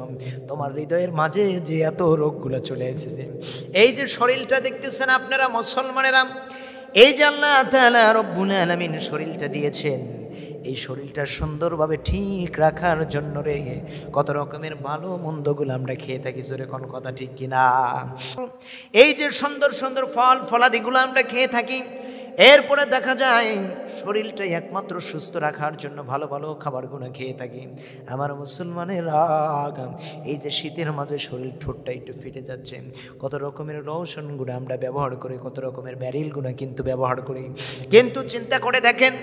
তোমার হৃদয়ের মাঝে যে এত রোগগুলো চলে এসেছে, এই যে শরীরটা দেখতেছেন আপনারা মুসলমানেরা, এই যে আল্লাহ তাআলা রব্বুল আলামিন শরীরটা দিয়েছেন, এই শরীরটা সুন্দরভাবে ঠিক রাখার জন্য রে কত রকমের ভালো মন্দগুলো আমরা খেয়ে থাকি, জোরে কোন কথা ঠিক কিনা? এই যে সুন্দর সুন্দর ফল ফলাদিগুলো আমরা খেয়ে থাকি, এরপরে দেখা যায় শরীরটা একমাত্র সুস্থ রাখার জন্য ভালো ভালো খাবারগুলো খেয়ে থাকি। আমার মুসলমানের রাগ, এই যে শীতের মাঝে শরীর ঠোঁটটা একটু ফেটে যাচ্ছে, কত রকমের লোশনগুলো আমরা ব্যবহার করি, কত রকমের ব্যারিলগুলো কিন্তু ব্যবহার করি, কিন্তু চিন্তা করে দেখেন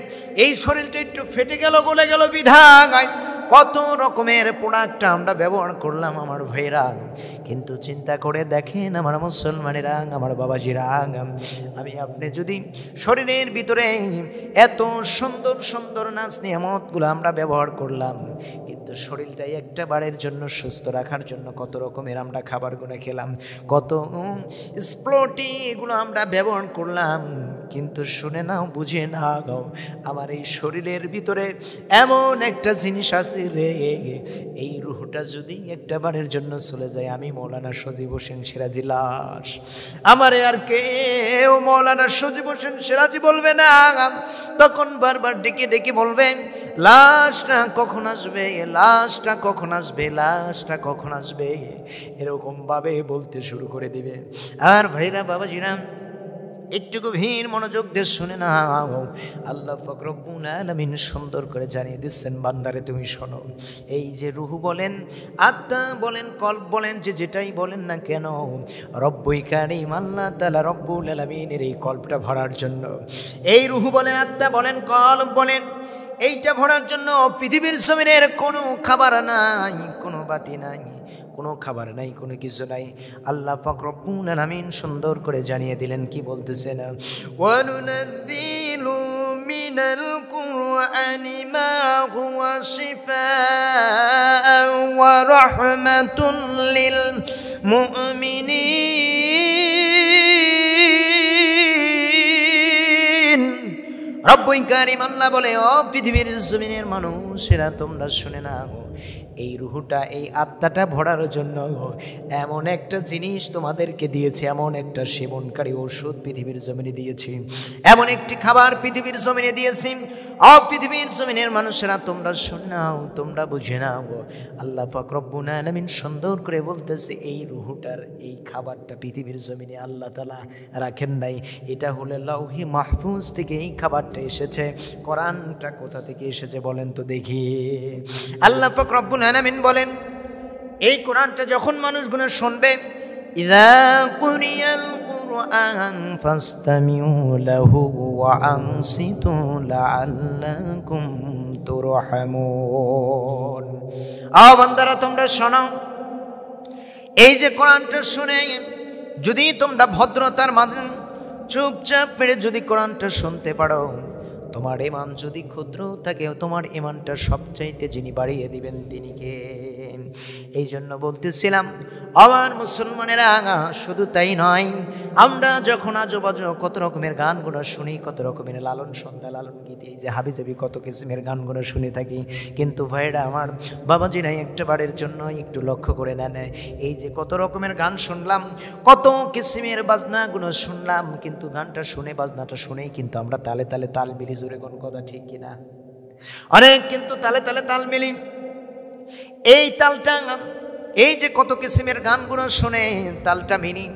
এই শরীরটা একটু ফেটে গেল, গলে গেল, বিধায় কত রকমের প্রোডাক্ট আমরা ব্যবহার করলাম আমার ভাইরা। কিন্তু চিন্তা করে দেখেন আমার মুসলমানেরা, আমার বাবাজিরা, আমি আপনি যদি শরীরের ভিতরে এত সুন্দর সুন্দর নাচ নিয়ামতগুলো আমরা ব্যবহার করলাম, কিন্তু শরীরটাই একটা বারের জন্য সুস্থ রাখার জন্য কত রকমের আমরা খাবারগুলো খেলাম, কত স্প্লোটি এগুলো আমরা ব্যবহার করলাম, কিন্তু শুনে নাও বুঝে না গাও, আমার এই শরীরের ভিতরে এমন একটা জিনিস আছে রে, এই রুহটা যদি একটা বারের জন্য চলে যায়, আমি মৌলানা সজীব হোসেন সিরাজি লাশ, আমারে আর কেউ মৌলানা সজীব হোসেন সিরাজি বলবে না, তখন বারবার ডেকে ডেকে বলবে লাশটা কখন আসবে, লাশটা কখন আসবে, লাশটা কখন আসবে, এরকম ভাবে বলতে শুরু করে দিবে। আর ভাইরা, বাবাজিরা, একটু গভীর মনোযোগ দিয়ে শুনে না, আল্লাহ পাক রব্বুল আলামিন সুন্দর করে জানিয়ে দিচ্ছেন, বান্দারে তুমি শোনো, এই যে রুহ বলেন, আত্মা বলেন, কল্ব বলেন, যে যেটাই বলেন না কেন, রব্বুল কারীম আল্লাহ তাআলা রব্বুল আলামিনের এই কল্পটা ভরার জন্য, এই রুহ বলেন, আত্মা বলেন, কল্ব বলেন, এইটা ভরার জন্য পৃথিবীর জমিনের কোনো খাবার নাই, কোনো বাতি নাই, কোনো খাবার নাই, কোনো কিছু নাই। আল্লাহ পাক রব্বুল আলামিন সুন্দর করে জানিয়ে দিলেন, কি বলতেছেন, ওয়ানুনাযিলু মিনাল কুরআনি মা হুয়া শিফাআন ওয়া রাহমাতুন লিল মুমিনিন। রব্বুল কারীম আল্লাহ বলে, ও পৃথিবীর জমিনের মানুষেরা, তোমরা শুনে নাও, এই রুহটা, এই আত্মাটা ভরার জন্য এমন একটা জিনিস তোমাদেরকে দিয়েছে, এমন একটা সেবনকারী ওষুধ পৃথিবীর জমিনে দিয়েছি, এমন একটি খাবার পৃথিবীর জমিনে দিয়েছি, পৃথিবীর জমিনের মানুষেরা তোমরা শুনে নাও, তোমরা বুঝে নাও। আল্লাহ পাক রব্বুল আলামিন সুন্দর করে বলতেছে এই রুহটার এই খাবারটা পৃথিবীর জমিনে আল্লাহ তাআলা রাখেন নাই, এটা হলো লাউহি মাহফুজ থেকে এই খাবারটা এসেছে। কোরআনটা কোথা থেকে এসেছে বলেন তো দেখি। আল্লাহ পাক রব্বুল আলামিন বলেন এই কোরআনটা যখন মানুষগুলো শুনবে, ইযা কুরিয়াল কুরআন ফাসতামিউ লাহু ওয়া আনসিতু লাআল্লাকুম তুরহামুন। বান্দারা তোমরা শোনো, এই যে কোরআনটা শুনে যদি তোমরা ভদ্রতার মাধ্যমে চুপচাপ পেরে যদি কোরআনটা শুনতে পারো, তোমার ইমান যদি ক্ষুদ্র থাকে, তোমার ইমানটা সবচাইতে যিনি বাড়িয়ে দিবেন তিনি কে? এই জন্য বলতেছিলাম আমার মুসলমানেরা, শুধু তাই নয়, আমরা যখন আজোবাজো কত রকমের গানগুলো শুনি, কত রকমের লালন সন্ধ্যা লালন গীত, এই যে হাবিজাবি কত কিসিমের গানগুলো শুনে থাকি, কিন্তু ভাইরা আমার বাবাজিরা একটা বারের জন্য একটু লক্ষ্য করে নেন, এই যে কত রকমের গান শুনলাম, কত কিসিমের বাজনাগুলো শুনলাম, কিন্তু গানটা শুনে বাজনাটা শুনেই কিন্তু আমরা তালে তালে তাল মিলি। জোরে কোন কথা ঠিক কিনা? অনেক কিন্তু তালে তালে তাল মিলি। এই তালটা, এই যে কত কিসিমের গানগুলো শুনে তালটা মিনি,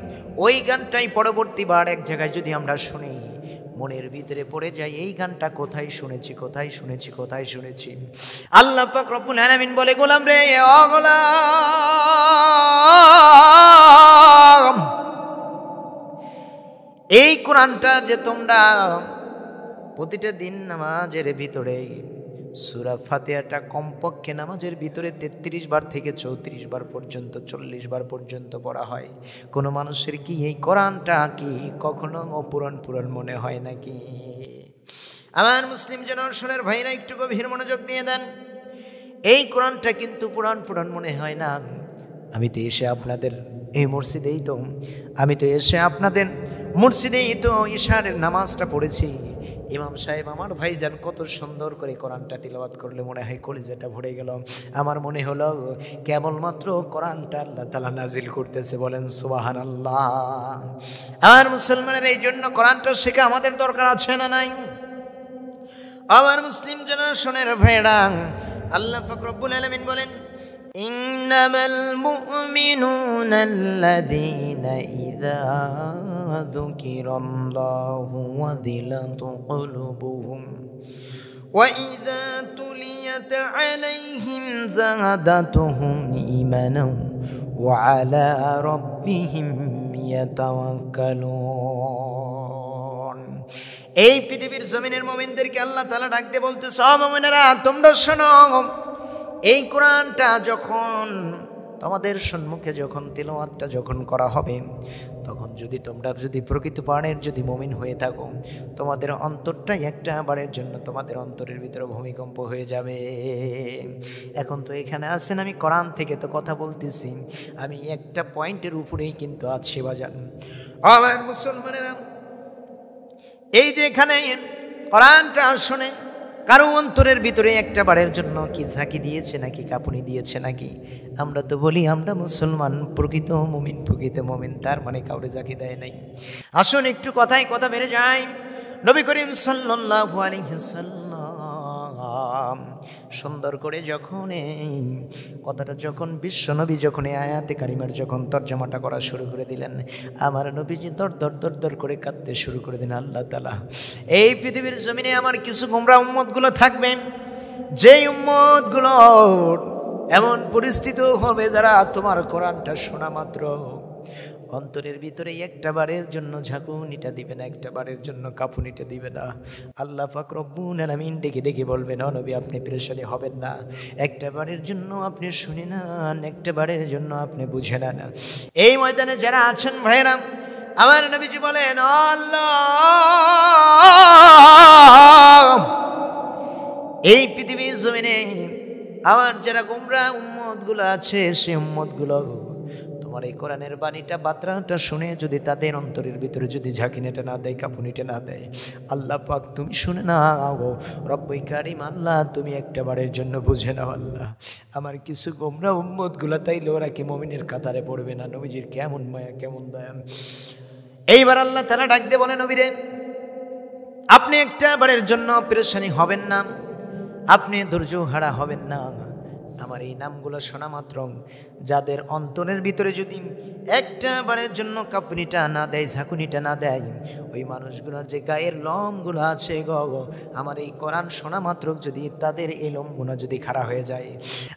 ওই গানটাই পরবর্তীবার এক জায়গায় যদি আমরা শুনি, মনের ভিতরে পড়ে যায় এই গানটা কোথায় শুনেছি, কোথায় শুনেছি, কোথায় শুনেছি। আল্লাহ পাক রব্বুল আলামিন বলে, গোলাম রে, ও গোলাম, এই কোরআনটা যে তোমরা প্রতিটা দিন নামাজের ভিতরে সূরা ফাতিহাটা কমপক্ষে নামাজের ভিতরে 33 বার থেকে 34 বার পর্যন্ত, 40 বার পর্যন্ত পড়া হয়, কোনো মানুষের কি এই কোরআনটা কি কখনো অপুরাণ পুরাণ মনে হয় নাকি? আমার মুসলিম জেনারেশনের ভাইরা একটু গভীর মনোযোগ দিয়ে দেন, এই কোরআনটা কিন্তু পুরাণ পুরাণ মনে হয় না। আমি তো এসে আপনাদের এই মসজিদেই তো, আমি তো এসে আপনাদের মসজিদেই তো ইশারের নামাজটা পড়েছি। ইমাম সাহেব আমার ভাইজান কত সুন্দর করে কোরআনটা তিলাওয়াত করলে মনে হয় কলিজাটা ভরে গেল। আমার মনে হলো কেবলমাত্র কোরআনটা আল্লাহ তাআলা নাজিল করতেছে, বলেন সুবহানাল্লাহ। আমার মুসলমানের এই জন্য কোরআনটা শেখা আমাদের দরকার আছে না নাই? আমার মুসলিম জেনারেশনের ভাইরা, আল্লাহ পাক রব্বুল আলামিন বলেন, ইন্নামাল মুমিনুনা আল্লাযীনা ইযা যুকিরাল্লাহু ওয়াজিলাত কুলুবুহুম ওয়া ইযা তুলিয়াত আলাইহিম যাদাতুহুম ঈমানান ওয়া আলা রাব্বিহিম ইয়াতাওয়াক্কালুন। এই পৃথিবীর জমিনের মুমিনদেরকে আল্লাহ তাআলা ডাক দিয়ে বলতেছে, ও মুমিনেরা তোমরা শোনো, এই কোরআনটা যখন তোমাদের সম্মুখে যখন তিলাওয়াতটা যখন করা হবে, তখন যদি তোমরা যদি প্রকৃত প্রাণের যদি মুমিন হয়ে থাকো, তোমাদের অন্তরটা একটা বারের জন্য তোমাদের অন্তরের ভিতরে ভূমিকম্প হয়ে যাবে। এখন তো এখানে আছেন, আমি কোরআন থেকে তো কথা বলতেছি, আমি একটা পয়েন্টের উপরেই কিন্তু আছি বাজান। আমার মুসলমানেরা, এই যে এখানে কোরআনটা শুনে কারো অন্তরের ভিতরে একটা বারের জন্য কি ঝাঁকি দিয়েছে নাকি, কাঁপুনি দিয়েছে নাকি? আমরা তো বলি আমরা মুসলমান, প্রকৃত মুমিন, প্রকৃত মুমিন, তার মানে কাউরে ঝাঁকি দেয় নাই। আসুন একটু কথায় কথা বেড়ে যায়। নবী করিম সাল্লাল্লাহু আলাইহি সাল্লাম সুন্দর করে যখন এই কথাটা যখন বিশ্ব নবী যখন এই আয়াতে কারিমার যখন তর্জমাটা করা শুরু করে দিলেন, আমার নবীজি দর দর দর দর করে কাঁদতে শুরু করে দিলেন, আল্লাহ তাআলা এই পৃথিবীর জমিনে আমার কিছু গোমরা উম্মতগুলো থাকবে, যেই উম্মতগুলো এমন পরিস্থিতি হবে যারা তোমার কোরআনটা শোনা মাত্র অন্তরের ভিতরে একটা বারের জন্য ঝাঁকুনিটা দিবে না, একটা বারের জন্য কাঁপুনিটা দিবে না। আল্লাহ পাক রব্বুল আলামিন ডেকে ডেকে বলবেন, ও নবী আপনি পেরেশানি হবেন না, একটা বারের জন্য আপনি শুনে নেন, একটা বারের জন্য আপনি বুঝে নেন। এই ময়দানে যারা আছেন ভাইরা, আমার নবীজি বলেন, আল্লাহ এই পৃথিবীর জমিনে আমার যারা গোমরা উম্মতগুলো আছে, সেই উম্মতগুলো তোমার এই কোরআনের বাণীটা বার্তাটা শুনে যদি তাদের অন্তরের ভিতরে যদি ঝাঁকিনেটা না দেয়, কাঁপুনিটা না দেয়, আল্লাহ পাক তুমি শুনে নাও, রব্বুল কারীম আল্লাহ তুমি একটা বারের জন্য বুঝে নাও। আল্লাহ আমার কিছু গোমরা উম্মতগুলো তাইলে ওরা কি মুমিনের কাতারে পড়বে না? নবীজির কেমন মায়া, কেমন দয়া। এইবার আল্লাহ তাআলা ডাক দিয়ে বলে, নবী রে আপনি একটা বারের জন্য পেরেশানি হবেন না, আপনি ধৈর্য হারা হবেন না। আমার এই নামগুলো শোনা মাত্র যাদের অন্তরের ভিতরে যদি একটা বারের জন্য কাঁপুনিটা না দেয়, ঝাঁকুনিটা না দেয়, ওই মানুষগুলোর যে গায়ের লোমগুলো আছে আমার এই কোরআন শোনা মাত্র যদি তাদের এই লোমগুলো যদি খাড়া হয়ে যায়,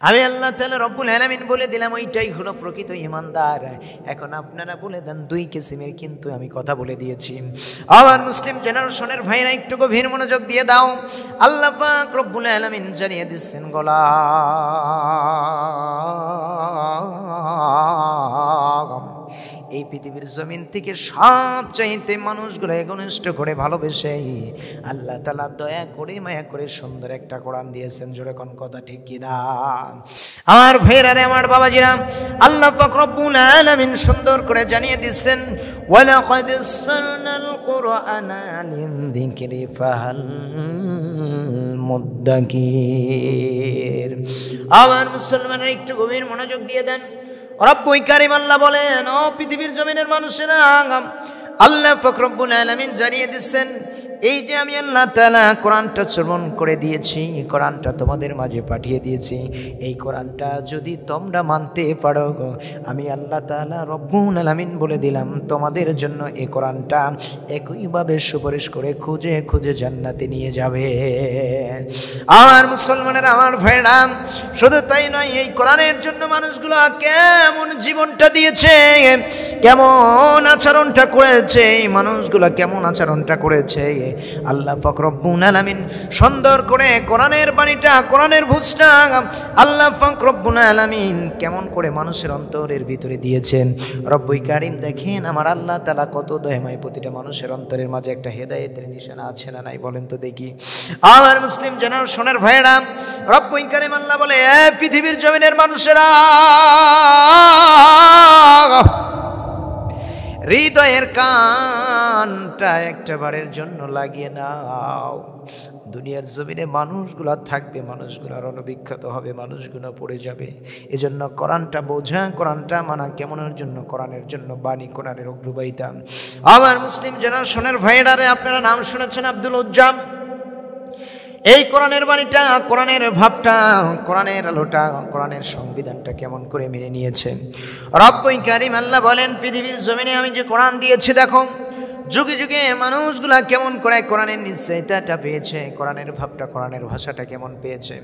আমি আল্লাহ তাআলা রব্বুল আলামিন বলে দিলাম ওইটাই হলো প্রকৃত ঈমানদার। এখন আপনারা বলে দেন দুই কিসিমের কিন্তু আমি কথা বলে দিয়েছি। আমার মুসলিম জেনারেশনের ভাইরা একটু গভীর মনোযোগ দিয়ে দাও। আল্লাহ পাক রব্বুল আলামিন জানিয়ে দিচ্ছেন এই পৃথিবীর জমিন থেকে সবচাইতে মানুষগুলো একনিষ্ঠ করে ভালোবেসে আল্লাহ তাআলা দয়া করে মায়া করে সুন্দর একটা কোরআন দিয়েছেন। জোরে কোন কথা ঠিক কিনা? আমার ভাইরা রে, আমার বাবাজিরা, আল্লাহ পাক রব্বুল আলামিন সুন্দর করে জানিয়ে দিচ্ছেন ওয়ালাকাদ ইয়াসসারনাল কুরআনা লিযিকরি ফাহাল মুদ্দাকির। আমার মুসলমানরা একটু গভীর মনোযোগ দিয়ে দেন। রব্বুল কারীম আল্লাহ বলেন, ও পৃথিবীর জমিনের মানুষেরা, আল্লাহ পাক রব্বুল আলামিন জানিয়ে দিচ্ছেন এই যে আমি আল্লাহ তাআলা কোরআনটা শ্রবণ করে দিয়েছি, কোরআনটা তোমাদের মাঝে পাঠিয়ে দিয়েছি, এই কোরআনটা যদি তোমরা মানতে পারো, আমি আল্লাহ তাআলা রব্বুল আলামিন বলে দিলাম তোমাদের জন্য এই কোরআনটা একইভাবে সুপারিশ করে খুঁজে খুঁজে জান্নাতে নিয়ে যাবে। আমার মুসলমানের, আমার ভাইরা, শুধু তাই নয়, এই কোরআনের জন্য মানুষগুলো কেমন জীবনটা দিয়েছে, কেমন আচরণটা করেছে, এই মানুষগুলো কেমন আচরণটা করেছে, আল্লাহ পাক রব্বুল আলামিন সুন্দর করে কোরআনের বাণীটা, কোরআনের বুঝটা আল্লাহ পাক রব্বুল আলামিন কেমন করে মানুষের অন্তরের ভিতরে দিয়েছেন। রব্বুল কারীম দেখেন আমার আল্লাহ তাআলা কত দয়াময়, প্রতিটা মানুষের অন্তরের মাঝে একটা হেদায়েতের নিশানা আছে না নাই বলেন তো দেখি। আমার মুসলিম জেনারেশনের ভাইরা, রব্বুল কারীম আল্লাহ বলে, এ পৃথিবীর জমিনের মানুষেরা, হৃদয়ের কানটা একটা বারের জন্য লাগিয়ে নাও। দুনিয়ার জমিনে মানুষগুলো থাকবে, মানুষগুলো রণবিখ্যাত হবে, মানুষগুলো পড়ে যাবে। এজন্য কোরআনটা বোঝা, কোরআনটা মানা কেমনের জন্য, কোরআনের জন্য বাণী, কোরআনের অগ্রবাহিতা। আমার মুসলিম জেনারেশনের ভাইয়েরারে, আপনারা নাম শুনেছেন আব্দুল উজ্জাম। এই কোরআনের বাণীটা, কোরআনের ভাবটা, কোরআনের আলোটা, কোরআনের সংবিধানটা কেমন করে মেনে নিয়েছে। রব্বুল কারীম আল্লাহ বলেন, পৃথিবীর জমিনে আমি যে কোরআন দিয়েছি, দেখো যুগে যুগে মানুষগুলা কেমন করে কোরআনের নিশ্চয়তাটা পেয়েছে, কোরআনের ভাবটা, কোরআনের ভাষাটা কেমন পেয়েছে।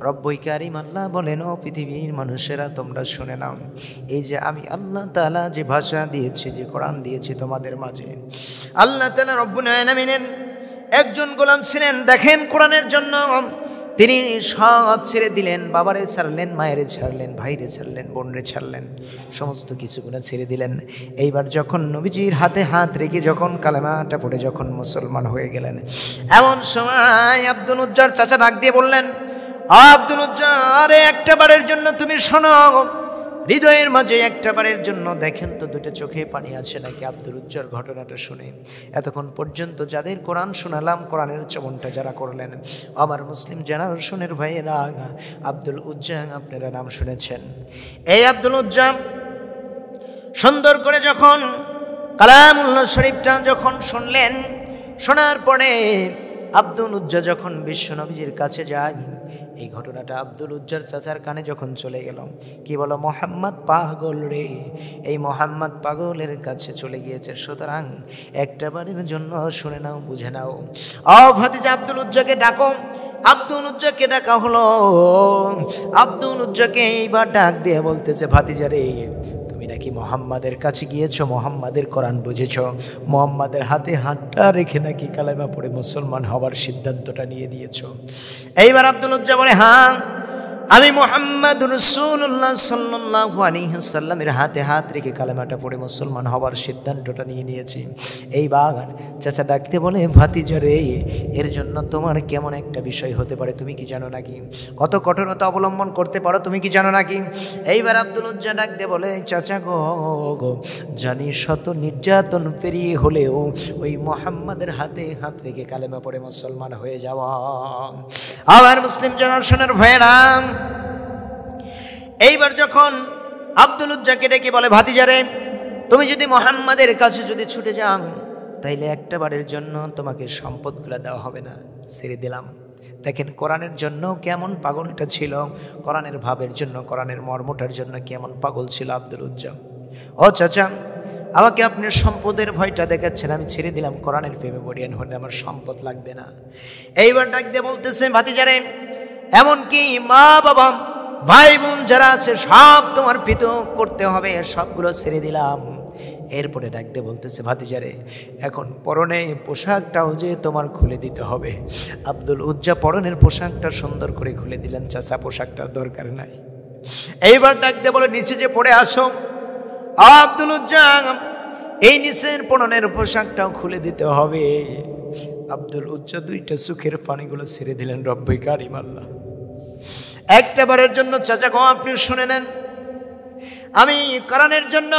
রব্বুল কারীম আল্লাহ বলেন, ও পৃথিবীর মানুষেরা তোমরা শুনে নাও, এই যে আমি আল্লাহ তাআলা যে ভাষা দিয়েছি, যে কোরআন দিয়েছি তোমাদের মাঝে, আল্লাহ তাআলা রব্বুল আলামিনের একজন গোলাম ছিলেন। দেখেন কোরআনের জন্য তিনি সব ছেড়ে দিলেন, বাবারে ছাড়লেন, মায়েরে ছাড়লেন, ভাইরে ছাড়লেন, বোনরে ছাড়লেন, সমস্ত কিছুগুলো ছেড়ে দিলেন। এইবার যখন নবীজির হাতে হাত রেখে যখন কালেমাটা পড়ে যখন মুসলমান হয়ে গেলেন, এমন সময় আব্দুল উজ্জার চাচা ডাক দিয়ে বললেন, আব্দুল উজ্জা, আরে একটা বারের জন্য তুমি শোনো, হৃদয়ের মাঝে একটা বারের জন্য দেখেন তো দুটো চোখে পানি আছে নাকি আব্দুল উজ্জার ঘটনাটা শুনে। এতক্ষণ পর্যন্ত যাদের কোরআন শোনালাম, কোরআনের চমনটা যারা করলেন, আমার মুসলিম জেনারেশনের ভাইয়েরা, আব্দুল উজ্জা আপনারা নাম শুনেছেন। এই আব্দুল উজ্জা সুন্দর করে যখন কালামুল্লাহ শরীফটা যখন শুনলেন, শোনার পরে আব্দুল উজ্জা যখন বিশ্ব নবীজির কাছে যায়, এই ঘটনাটা আব্দুল উজ্জার চাচার কানে যখন চলে গেল, কি বলো, মোহাম্মদ পাগল রে, এই মোহাম্মদ পাগলের কাছে চলে গিয়েছে, সুতরাং একটা বারের জন্য শুনে নাও, বুঝে নাও। ও ভাতিজা, আব্দুল উজ্জাকে ডাকো। আব্দুল উজ্জাকে ডাকা হলো। আব্দুল উজ্জাকে এইবার ডাক দিয়ে বলতেছে, ভাতিজা রে, নাকি মোহাম্মদের কাছে গিয়েছো, মোহাম্মদের কোরআন বুঝেছো, মোহাম্মদের হাতে হাতটা রেখে নাকি কালেমা পড়ে মুসলমান হওয়ার সিদ্ধান্তটা নিয়ে দিয়েছো। এইবার আব্দুল উজ্জা বলে, হ্যাঁ, আমি মুহাম্মদ রাসূলুল্লাহ সাল্লাল্লাহু আলাইহি ওয়াসাল্লামের হাতে হাত রেখে কালেমাটা পড়ে মুসলমান হওয়ার সিদ্ধান্তটা নিয়ে নিয়েছি। এইবার চাচা ডাকতে বলে, ভাতিজা রে, এর জন্য তোমার কেমন একটা বিষয় হতে পারে তুমি কি জানো নাকি? কত কঠোরতা অবলম্বন করতে পারো তুমি কি জানো নাকি? এইবার আব্দুল উজ্জা ডাকতে বলে, চাচা গো, জানি শত নির্যাতন পেরিয়ে হলেও ওই মুহাম্মাদের হাতে হাত রেখে কালেমা পড়ে মুসলমান হয়ে যাওয়া। আবার মুসলিম জেনারেশনের ভাইয়েরা, এইবার যখন আব্দুল উজ্জাকে ডেকে বলে, ভাতিজা রে, তুমি যদি মুহাম্মাদের কাছে যদি ছুটে যাও, তাইলে একটা বারের জন্য তোমাকে সম্পদগুলো দেওয়া হবে না, ছেড়ে দিলাম। দেখেন কোরআনের জন্য কেমন পাগলটা ছিল, কোরআনের ভাবের জন্য, কোরআনের মর্মটার জন্য কেমন পাগল ছিল আব্দুল উজ্জা। ও চাচা, আমাকে আপনি সম্পদের ভয়টা দেখাচ্ছেন, আমি ছেড়ে দিলাম, কোরআনের প্রেমে বরিয়ান হলে আমার সম্পদ লাগবে না। এইবার ডাক দিয়ে বলতেছে, ভাতিজারে, এমনকি মা বাবা ভাই বোন যারা আছে সব তোমার পৃথক করতে হবে, সবগুলো ছেড়ে দিলাম। এরপরে ডাক দিয়ে বলতেছে, ভাতিজারে, এখন পরনে পোশাকটাও যে তোমার খুলে দিতে হবে। আব্দুল উজ্জা পরনের পোশাকটা সুন্দর করে খুলে দিলেন, চাচা পোশাকটার দরকার নাই। এইবার ডাক দিয়ে বলে, নিচে যে পড়ে আসো। আব্দুল উজ্জা এই নিচের পরনের পোশাকটাও খুলে দিতে হবে। আব্দুল উজ্জা দুইটা চোখের পানিগুলো ছেড়ে দিলেন, রব্বুল কারীম আল্লাহ, একটা বারের জন্য চাচা গো আপনি শুনে নেন, আমি কোরআনের জন্য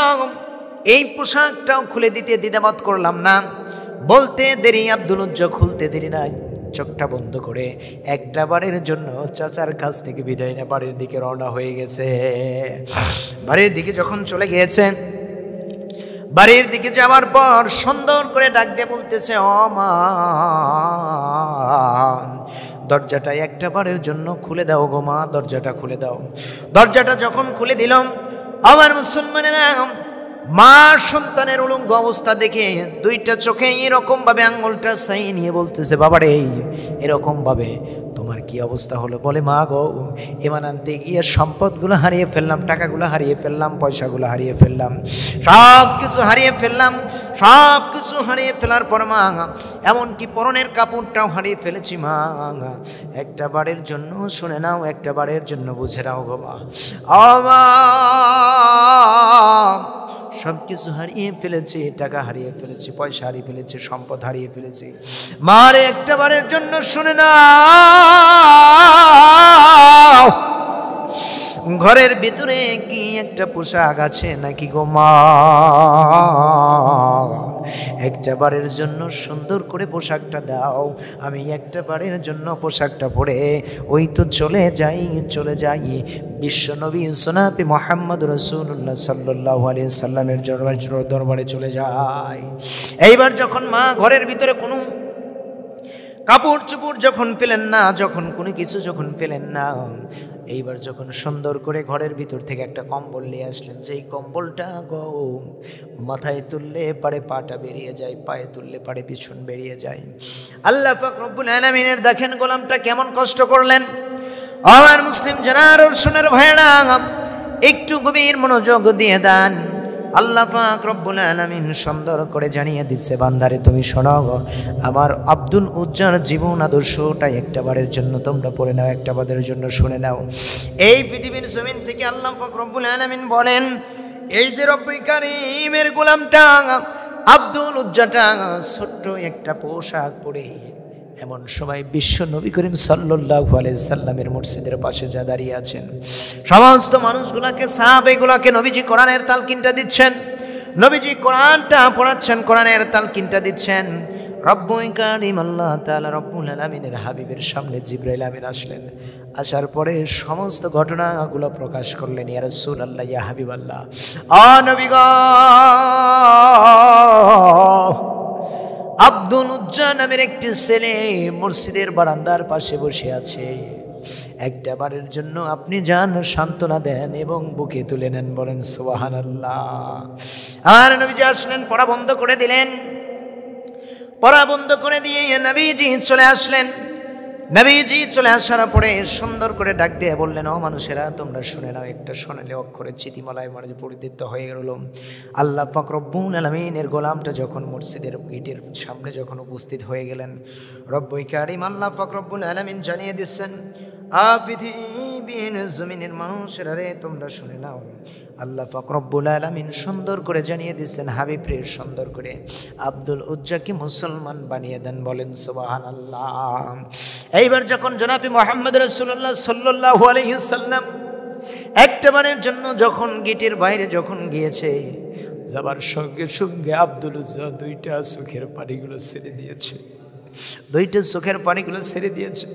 এই পোশাকটাও খুলে দিতে দ্বিধাবোধ করলাম না। বলতে দেরি আব্দুল উজ্জা খুলতে দেরি নাই, চোখটা বন্ধ করে একটা বারের জন্য চাচার কাছ থেকে বিদায় না বাড়ির দিকে রওনা হয়ে গেছে। বাড়ির দিকে যখন চলে গিয়েছে, বাড়ির দিকে যাওয়ার পর সুন্দর করে ডাক দিয়ে বলতেছে, ও মা, দরজাটা একটা বারের জন্য খুলে দাও গো মা, দরজাটা খুলে দাও। দরজাটা যখন খুলে দিলাম, আমার মুসলমানেরা, মা সন্তানের উলঙ্গ অবস্থা দেখে দুইটা চোখে এরকম ভাবে আঙ্গুলটা চাই নিয়ে বলতেছে, বাবারে এরকম ভাবে তোমার কি অবস্থা হলো? বলে, মা গো, ইমান আনতে গিয়ে সম্পদগুলো হারিয়ে ফেললাম, টাকাগুলো হারিয়ে ফেললাম, পয়সাগুলো হারিয়ে ফেললাম, সব কিছু হারিয়ে ফেললাম। সব কিছু হারিয়ে ফেলার পর মা, এমনকি পরনের কাপড়টাও হারিয়ে ফেলেছি মা, একটা বারের জন্য শুনে নাও, একটা বারের জন্য বুঝে নাও গো মা। সব কিছু হারিয়ে ফেলেছি, টাকা হারিয়ে ফেলেছি, পয়সা হারিয়ে ফেলেছি, সম্পদ হারিয়ে ফেলেছি। মারে একটা বারের জন্য শুনে নাও, ঘরের ভিতরে কি একটা পোশাক আছে নাকি গো মা? একটা বারের জন্য সুন্দর করে পোশাকটা দাও, আমি একটা বারের জন্য পোশাকটা পরে ওই তো চলে যাই বিশ্বনবী জনাবে মুহাম্মদ রাসূলুল্লাহ সাল্লাল্লাহু আলাইহি সাল্লামের দরবারে চলে যাই। এইবার যখন মা ঘরের ভিতরে কোনো কাপড় চোপড় যখন পেলেন না, যখন কোনো কিছু যখন পেলেন না, এইবার যখন সুন্দর করে ঘরের ভিতর থেকে একটা কম্বল নিয়ে আসলেন, যেই কম্বলটা গো মাথায় তুললে পারে পাটা বেরিয়ে যায়, পায়ে তুললে পারে পিছন বেরিয়ে যায়। আল্লাহ পাক রব্বুল আলামিনের দেখেন গোলামটা কেমন কষ্ট করলেন। আমার মুসলিম জানার সোনার ভাইরা, একটু গভীর মনোযোগ দিয়ে দেন। আল্লাহ পাক রব্বুল আলামিন সুন্দর করে জানিয়ে দিচ্ছে, বান্দারে তুমি শোনো, আমার আব্দুল উজ্জার জীবন আদর্শটা একটা বারের জন্য তোমরা পড়ে নাও, একটা বারের জন্য শুনে নাও। এই পৃথিবীর জমিন থেকে আল্লাহ পাক রব্বুল আলামিন বলেন, এই যে রব্বুল কারীমের গোলামটা আব্দুল উজ্জাটা ছোট্ট একটা পোশাক পরে এমন সময় বিশ্ব নবী করিম সাল্লাল্লাহু আলাইহি সাল্লামের মসজিদের পাশে যা দাঁড়িয়ে আছেন, সমস্ত মানুষগুলাকে, সাহাবেগুলাকে নবীজি কোরআনের তালকিনটা দিচ্ছেন, নবীজি কোরআনটা পড়াচ্ছেন, কোরআনের তালকিনটা দিচ্ছেন। রব্বুল কারীম আল্লাহ তাআলা রব্বুল আলামিনের হাবিবের সামনে জিবরাইল আমিন আসলেন। আসার পরে সমস্ত ঘটনাগুলো প্রকাশ করলেন, ইয়া রাসূলুল্লাহ, ইয়া হাবিবাল্লাহ, নবী গো, আব্দুল উজ্জা নামের একটি ছেলে মসজিদের বারান্দার পাশে বসে আছে, একটা বারের জন্য আপনি যান, সান্ত্বনা দেন এবং বুকে তুলে নেন, বলেন সুবহানাল্লাহ। আর নবীজি আসলেন, পড়া বন্ধ করে দিলেন। পড়া বন্ধ করে দিয়ে নবীজি চলে আসলেন। নবীজি চলে আসার পরে সুন্দর করে ডাক দিয়ে বললেন, ও মানুষেরা, তোমরা শুনে নাও, একটা সোনালী অক্ষরে চিঠিমালায় মানে পরিচিত হয়ে গেল। আল্লাহ পাক রব্বুল আলামিনের গোলামটা যখন মসজিদের গেটের সামনে যখন উপস্থিত হয়ে গেলেন, রব্বুল কারীম আল্লাহ পাক রব্বুল আলামিন জানিয়ে দিচ্ছেন, পৃথিবীর জমিনের মানুষেরা রে, তোমরা শুনে নাও, আল্লাহ পাক রব্বুল আলামিন সুন্দর করে জানিয়ে দিচ্ছেন, হাবিব রে, সুন্দর করে আব্দুল উজ্জাকে মুসলমান বানিয়ে দেন, বলেন সুবহানাল্লাহ। এইবার যখন জনাবে মুহাম্মদ রাসূলুল্লাহ সাল্লাল্লাহু আলাইহি সাল্লাম একটা বারের জন্য যখন গেটের বাইরে যখন গিয়েছে, যাবার সঙ্গে সঙ্গে আব্দুল উজ্জা দুইটা চোখের পানিগুলো ছেড়ে দিয়েছে, দুইটা চোখের পানিগুলো ছেড়ে দিয়েছে।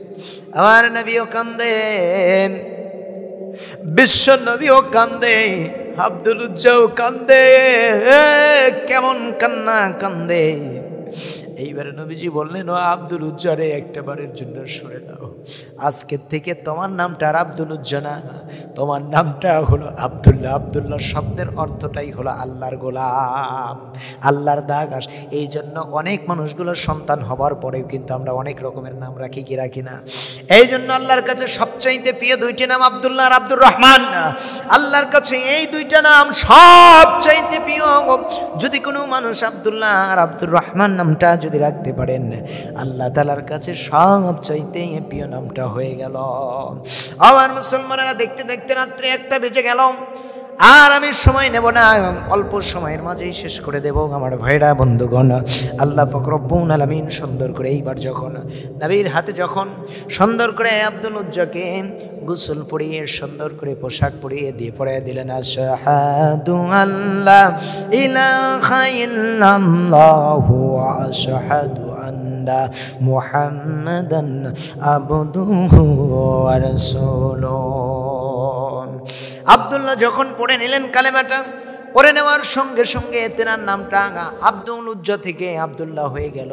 আমার নবীও কান্দেন, বিশ্ব নবীও কান্দে, আব্দুল উজ্জাও কান্দে, কেমন কান্না কান্দে। এইবারে নবীজি বললেন, ও আব্দুল উজ্জারে একটা বারের জন্য সরে দাও, আজকের থেকে তোমার নামটা আর আব্দুল উজ্জা না, তোমার নামটা হলো আব্দুল্লাহ। আব্দুল্লাহ শব্দের অর্থটাই হলো আল্লাহর গোলাম, আল্লাহর দাগাস। এই জন্য অনেক মানুষগুলোর সন্তান হবার পরেও কিন্তু আমরা অনেক রকমের নাম রাখি কি রাখি না। এই জন্য আল্লাহর কাছে সবচাইতে প্রিয় দুইটি নাম আব্দুল্লাহ আর আব্দুর রহমান। আল্লাহর কাছে এই দুইটা নাম সবচাইতে প্রিয়। যদি কোনো মানুষ আব্দুল্লাহ আর আব্দুর রহমান নামটা যদি রাখতে পারেন, আল্লাহ তাআলার কাছে সবচাইতে প্রিয় নামটা হয়ে গেল। আমার মুসলমানেরা, দেখতে দেখতে রাত্রে 1টা বেজে গেল। আর আমি সময় নেব না, অল্প সময়ের মাঝেই শেষ করে দেব আমার ভাইরা বন্ধুগণ। আল্লাহ পাক রব্বুল আলামিন সুন্দর করে এইবার যখন নবীর হাতে যখন সুন্দর করে আব্দুল উজ্জাকে গোসল পরিয়ে সুন্দর করে পোশাক পরিয়ে দিয়ে পরিয়ে দিলেন, আশহাদু আল্লা ইলাহা ইল্লাল্লাহু ওয়া আশহাদু আন্না মুহাম্মাদান আবদুহু ওয়া রাসূলুহু। আব্দুল্লাহ যখন পড়ে নিলেন কালেমাটা, পড়ে নেওয়ার সঙ্গে সঙ্গে তেনার নামটা আব্দুল উজ্জা থেকে আব্দুল্লাহ হয়ে গেল।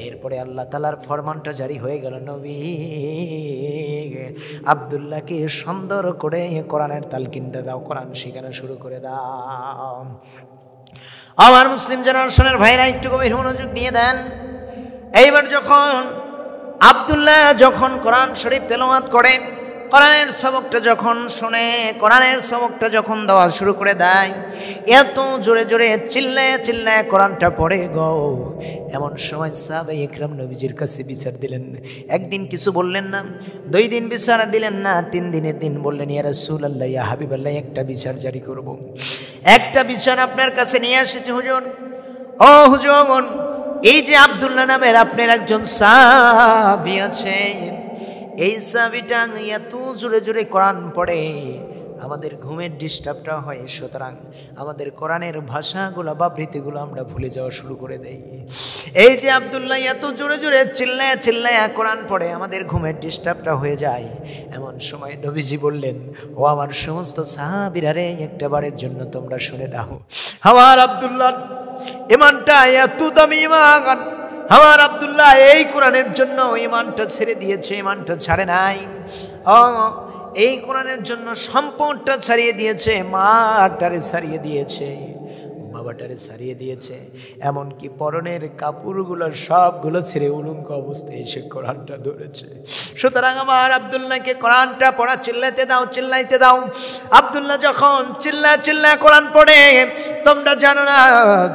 এরপরে আল্লাহ তাআলার ফরমানটা জারি হয়ে গেল, নবী আব্দুল্লাহকে সুন্দর করে কোরআনের তালকিনটা দাও, কোরআন শেখানো শুরু করে দাও। আমার মুসলিম জেনারেশনের ভাইরা একটু গভীর মনোযোগ দিয়ে দেন। এইবার যখন আব্দুল্লাহ যখন কোরআন শরীফ তেলাওয়াত করে, কোরআনের সবকটা যখন শুনে, কোরআনের সবকটা যখন দেওয়া শুরু করে দেয়, এত জোরে জোরে চিল্লায় চিল্লায় কোরআনটা পড়ে গো। এমন সময় সাহাবায়ে ইকরাম নবীজির কাছে বিচার দিলেন। একদিন কিছু বললেন না, 2 দিন বিচার দিলেন না, 3 দিনের দিন বললেন, ইয়া রাসূলুল্লাহ, ইয়া হাবিবাল্লাহ, একটা বিচার জারি করব, একটা বিচার আপনার কাছে নিয়ে এসেছি হুজুর। ও হুজুর, এই যে আব্দুল্লাহ নামের আপনার একজন সাহাবী আছে, এই সাহাবীটা এত জোরে জোরে কোরআন পড়ে আমাদের ঘুমের ডিস্টার্বটা হয়, সুতরাং আমাদের কোরআনের ভাষাগুলো বা বৃত্তিগুলো আমরা ভুলে যাওয়া শুরু করে দেই। এই যে আব্দুল্লাহ এত জোরে জোরে চিল্লায় চিল্লায় কোরআন পড়ে আমাদের ঘুমের ডিস্টার্বটা হয়ে যায়। এমন সময় নবীজি বললেন, ও আমার সমস্ত সাহাবীরা রে, একটা বারের জন্য তোমরা শুনে নাও, আমার আব্দুল্লাহ ইমানটা এত দামি ইমান, আমার আব্দুল্লাহ এই কোরআনের জন্য ইমানটা ছেড়ে দিয়েছে, ইমানটা ছাড়ে নাই। এই কোরআনের জন্য সম্পদটা ছাড়িয়ে দিয়েছে, মাটারে ছাড়িয়ে দিয়েছে, বাবাটারে ছাড়িয়ে দিয়েছে, এমনকি পরনের কাপড়গুলো সবগুলো ছেড়ে উলঙ্গ অবস্থায় এসে কোরআনটা ধরেছে। সুতরাং আমার আব্দুল্লাহকে কোরআনটা পড়া চিল্লাইতে দাও, চিল্লাইতে দাও। আব্দুল্লাহ যখন চিল্লায় কোরআন পড়ে, তোমরা জানো না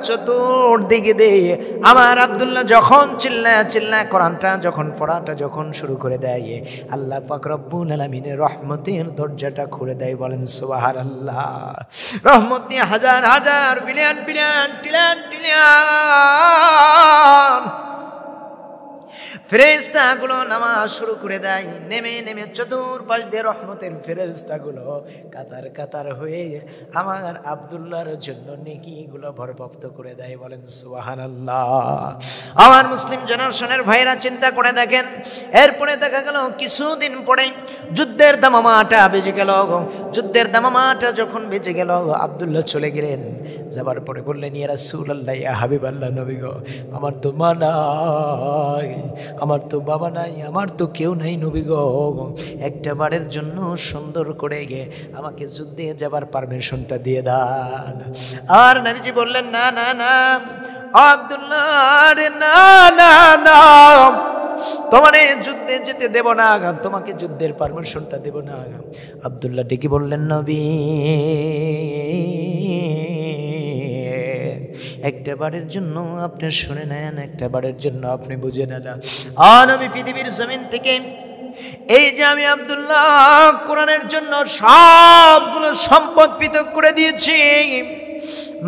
চতুর্দিকে দিয়ে আমার আব্দুল্লাহ যখন চিল্লায় কোরআনটা যখন পড়াটা যখন শুরু করে দেয়, আল্লাহ পাক রব্বুল আলামিনের রহমতের দরজাটা খুলে দেয়। বলেন সুবহানাল্লাহ। রহমত নিয়ে হাজার হাজার বিলিয়ন বিলিয়ন ট্রিলিয়ন ট্রিলিয়ন ফেরেশতাগুলো নামাজ শুরু করে দেয়। নেমে নেমে চতুর্পাশ দিয়ে রহমতের ফেরেশতাগুলো কাতার কাতার হয়ে আমার আব্দুল্লাহর জন্য নেকিগুলো ভরপ্রাপ্ত করে দেয়। বলেন সুবহানাল্লাহ। আমার মুসলিম জেনারেশনের ভাইরা চিন্তা করে দেখেন, এরপরে দেখা গেল কিছুদিন পরে যুদ্ধের দামামাটা বেজে গেল। যুদ্ধের দামামাটা যখন বেজে গেল, আব্দুল্লাহ চলে গেলেন। যাবার পরে বললেন, ইয়া রাসূলুল্লাহ, ইয়া হাবিবাল্লাহ, নবী গো, আমার তো মা নাই, আমার তো বাবা নাই, আমার তো কেউ নাই, নবী গো, একটা বারের জন্য সুন্দর করে গে আমাকে যুদ্ধে যাবার পারমিশনটা দিয়ে দেন। আর নবীজি বললেন, না না না আব্দুল্লাহ, আরে না না না, তোমারে যুদ্ধে যেতে দেব না, তোমাকে যুদ্ধের পারমিশনটা দেব না। আব্দুল্লাহ ডেকে বললেন, নবী একটা বারের জন্য আপনি শুনে নেন, একটা বারের জন্য আপনি বুঝে নেন। আর আমি পৃথিবীর জমিন থেকে এই যে আমি আব্দুল্লাহ কোরআনের জন্য সবগুলো সম্পদ পৃথক করে দিয়েছি,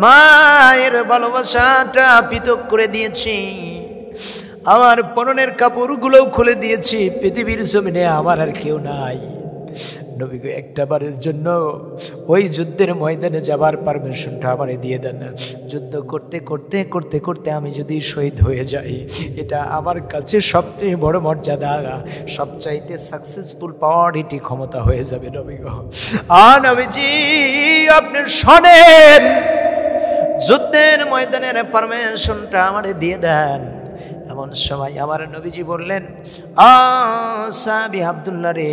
মায়ের ভালোবাসাটা পৃথক করে দিয়েছি, আমার পরনের কাপড়গুলোও খুলে দিয়েছি, পৃথিবীর জমিনে আমার আর কেউ নাই। নবী গো, একটা বারের জন্য ওই যুদ্ধের ময়দানে যাবার পারমিশনটা আমারে দিয়ে দেন। যুদ্ধ করতে করতে করতে করতে আমি যদি শহীদ হয়ে যাই, এটা আমার কাছে সবচেয়ে বড় মর্যাদা, সবচাইতে সাকসেসফুল পাওয়ার এটি ক্ষমতা হয়ে যাবে। নবী গো, নবীজি আপনি শোনেন, যুদ্ধের ময়দানের পারমিশনটা আমারে দিয়ে দেন। এমন সময় আমার নবীজি বললেন, সাহাবী আব্দুল্লাহ রে,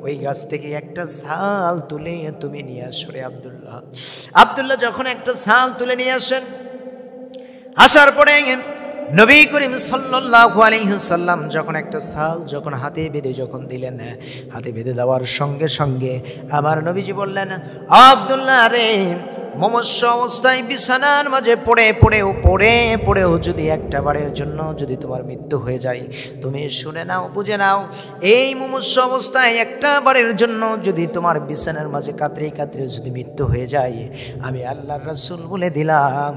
ওই গাছ থেকে একটা ছাল তুলে তুমি নিয়ে আসো রে আব্দুল্লাহ। আব্দুল্লাহ যখন একটা ছাল তুলে নিয়ে আসেন, আসার পরে নবী করিম সাল্লাল্লাহু আলাইহি সাল্লাম যখন একটা ছাল যখন হাতে বেঁধে যখন দিলেন, হাতে বেঁধে দেওয়ার সঙ্গে সঙ্গে আমার নবীজি বললেন, আব্দুল্লাহ রে, মুমূর্ষু অবস্থায় বিছানার মাঝে পড়েও যদি একটা বারের জন্য যদি তোমার মৃত্যু হয়ে যায়, তুমি শুনে নাও, বুঝে নাও, এই মুমূর্ষু অবস্থায় একটা বারের জন্য যদি তোমার বিছানার মাঝে কাতরে যদি মৃত্যু হয়ে যায়, আমি আল্লাহর রাসূল বলে দিলাম,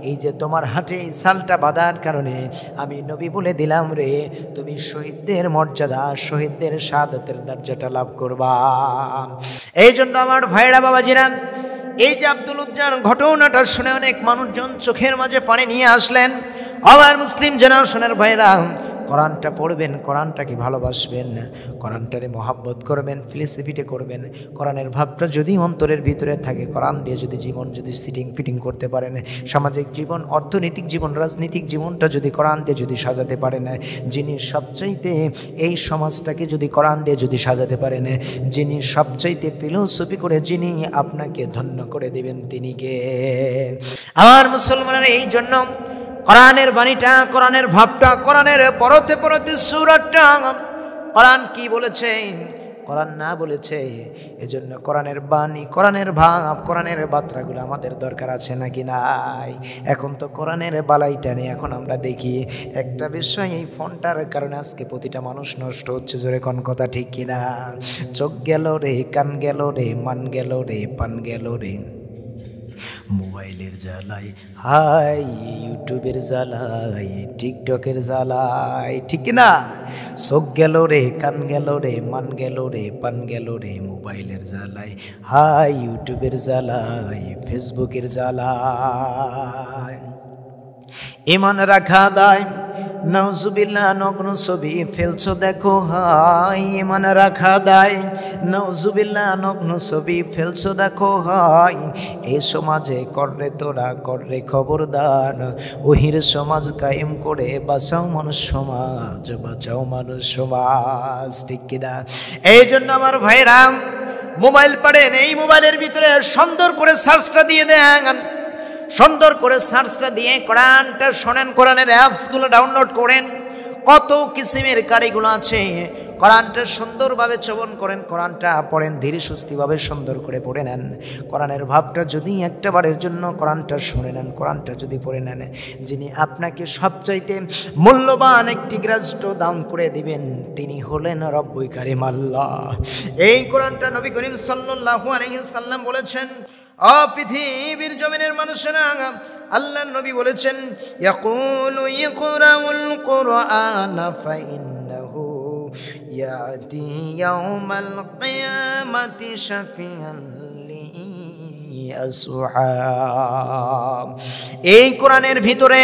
এই যে তোমার হাতে এই ছালটা বাঁধার কারণে আমি নবী বলে দিলাম রে, তুমি শহীদদের মর্যাদা, শহীদদের শাহাদাতের দরজাটা লাভ করবা। এই জন্য আমার ভাইরা বাবাজিরা, এই যে আব্দুল উজ্জার ঘটনাটা শুনে অনেক মানুষজন চোখের মাঝে পানি নিয়ে আসলেন। আমার মুসলিম জেনারেশনের ভাইরা, কোরআনটা পড়বেন, কোরআনটাকে ভালোবাসবেন, কোরআনটারে মহাব্বত করবেন, ফিলোসফিতে করবেন। কোরআনের ভাবটা যদি অন্তরের ভিতরে থাকে, কোরআন দিয়ে যদি জীবন যদি ফিটিং করতে পারেন, সামাজিক জীবন, অর্থনৈতিক জীবন, রাজনৈতিক জীবনটা যদি কোরআন দিয়ে যদি সাজাতে পারেন, যিনি সবচাইতে এই সমাজটাকে যদি কোরআন দিয়ে যদি সাজাতে পারেন, যিনি সবচাইতে ফিলোসফি করে যিনি আপনাকে ধন্য করে দিবেন, তিনি কে? আমার মুসলমানের এই জন্য কোরআনের বাণীটা, কোরআনের ভাবটা, কোরআনের পরতে সূরাটা, কোরআন কি বলেছে, কোরআন না বলেছে, এজন্য কোরআনের বাণী, কোরআনের ভাব, কোরআনের বার্তাগুলো আমাদের দরকার আছে নাকি নাই? এখন তো কোরআনের বালাইটা নেই। এখন আমরা দেখি একটা বিষয়, এই ফোনটার কারণে আজকে প্রতিটা মানুষ নষ্ট হচ্ছে। জোরে কোন কথা ঠিক কিনা? চোখ গেল রে, কান গেল রে, মান গেল রে, পান গেল রে, মোবাইলের জ্বালাই, হাই ইউটিউবের জ্বালাই, টিকটকের জ্বালাই, ঠিক না? চোখ গেল রে, কান গেল রে, মান গেল রে, পান গেল রে, মোবাইলের জ্বালাই, হাই ইউটিউবের জ্বালাই, ফেসবুকের জ্বালাই। ইমান রাখা দায়, নাউজুবিল্লাহ, নগ্ন ছবি ফেলছো দেখো হাই। ইমান রাখা দায়, নাউজুবিল্লাহ, নগ্ন ছবি ফেলছো দেখো হাই। এ সমাজে কররে তোরা, কররে খবরদার, ওহির সমাজ কায়েম করে বাঁচাও মানুষ সমাজ, বাঁচাও মানুষ সমাজ, ঠিক কিনা? এই জন্য আমার ভাইরা, মোবাইল পাড়েন, এই মোবাইলের ভিতরে সুন্দর করে সার্চটা দিয়ে দেন, সুন্দর করে সার্চটা দিয়ে কোরআনটা শোনেন, কোরআনের অ্যাপসগুলো ডাউনলোড করেন, কত কিসিমের কারিগুলো আছে। কোরআনটা সুন্দরভাবে শ্রবণ করেন, কোরআনটা পড়েন, ধীরে সুস্থিভাবে সুন্দর করে পড়ে নেন। কোরআনের ভাবটা যদি একটা বারের জন্য কোরআনটা শুনে নেন, কোরআনটা যদি পড়ে নেন, যিনি আপনাকে সবচাইতে মূল্যবান একটি গ্রাস্য দান করে দিবেন, তিনি হলেন রব্বুল কারীম আল্লাহ। এই কোরআনটা নবী করিম সাল্লাল্লাহু আলাইহি সাল্লাম বলেছেন, পৃথিবীর জমিনের মানুষেরা, আল্লাহর নবী বলেছেন, ইয়াকুলু ইকরাউল কুরআনা ফাইন্নাহু ইয়াতি ইয়াউমাল কিয়ামাতি শাফিআন লিআসহাব। এই কোরআনের ভিতরে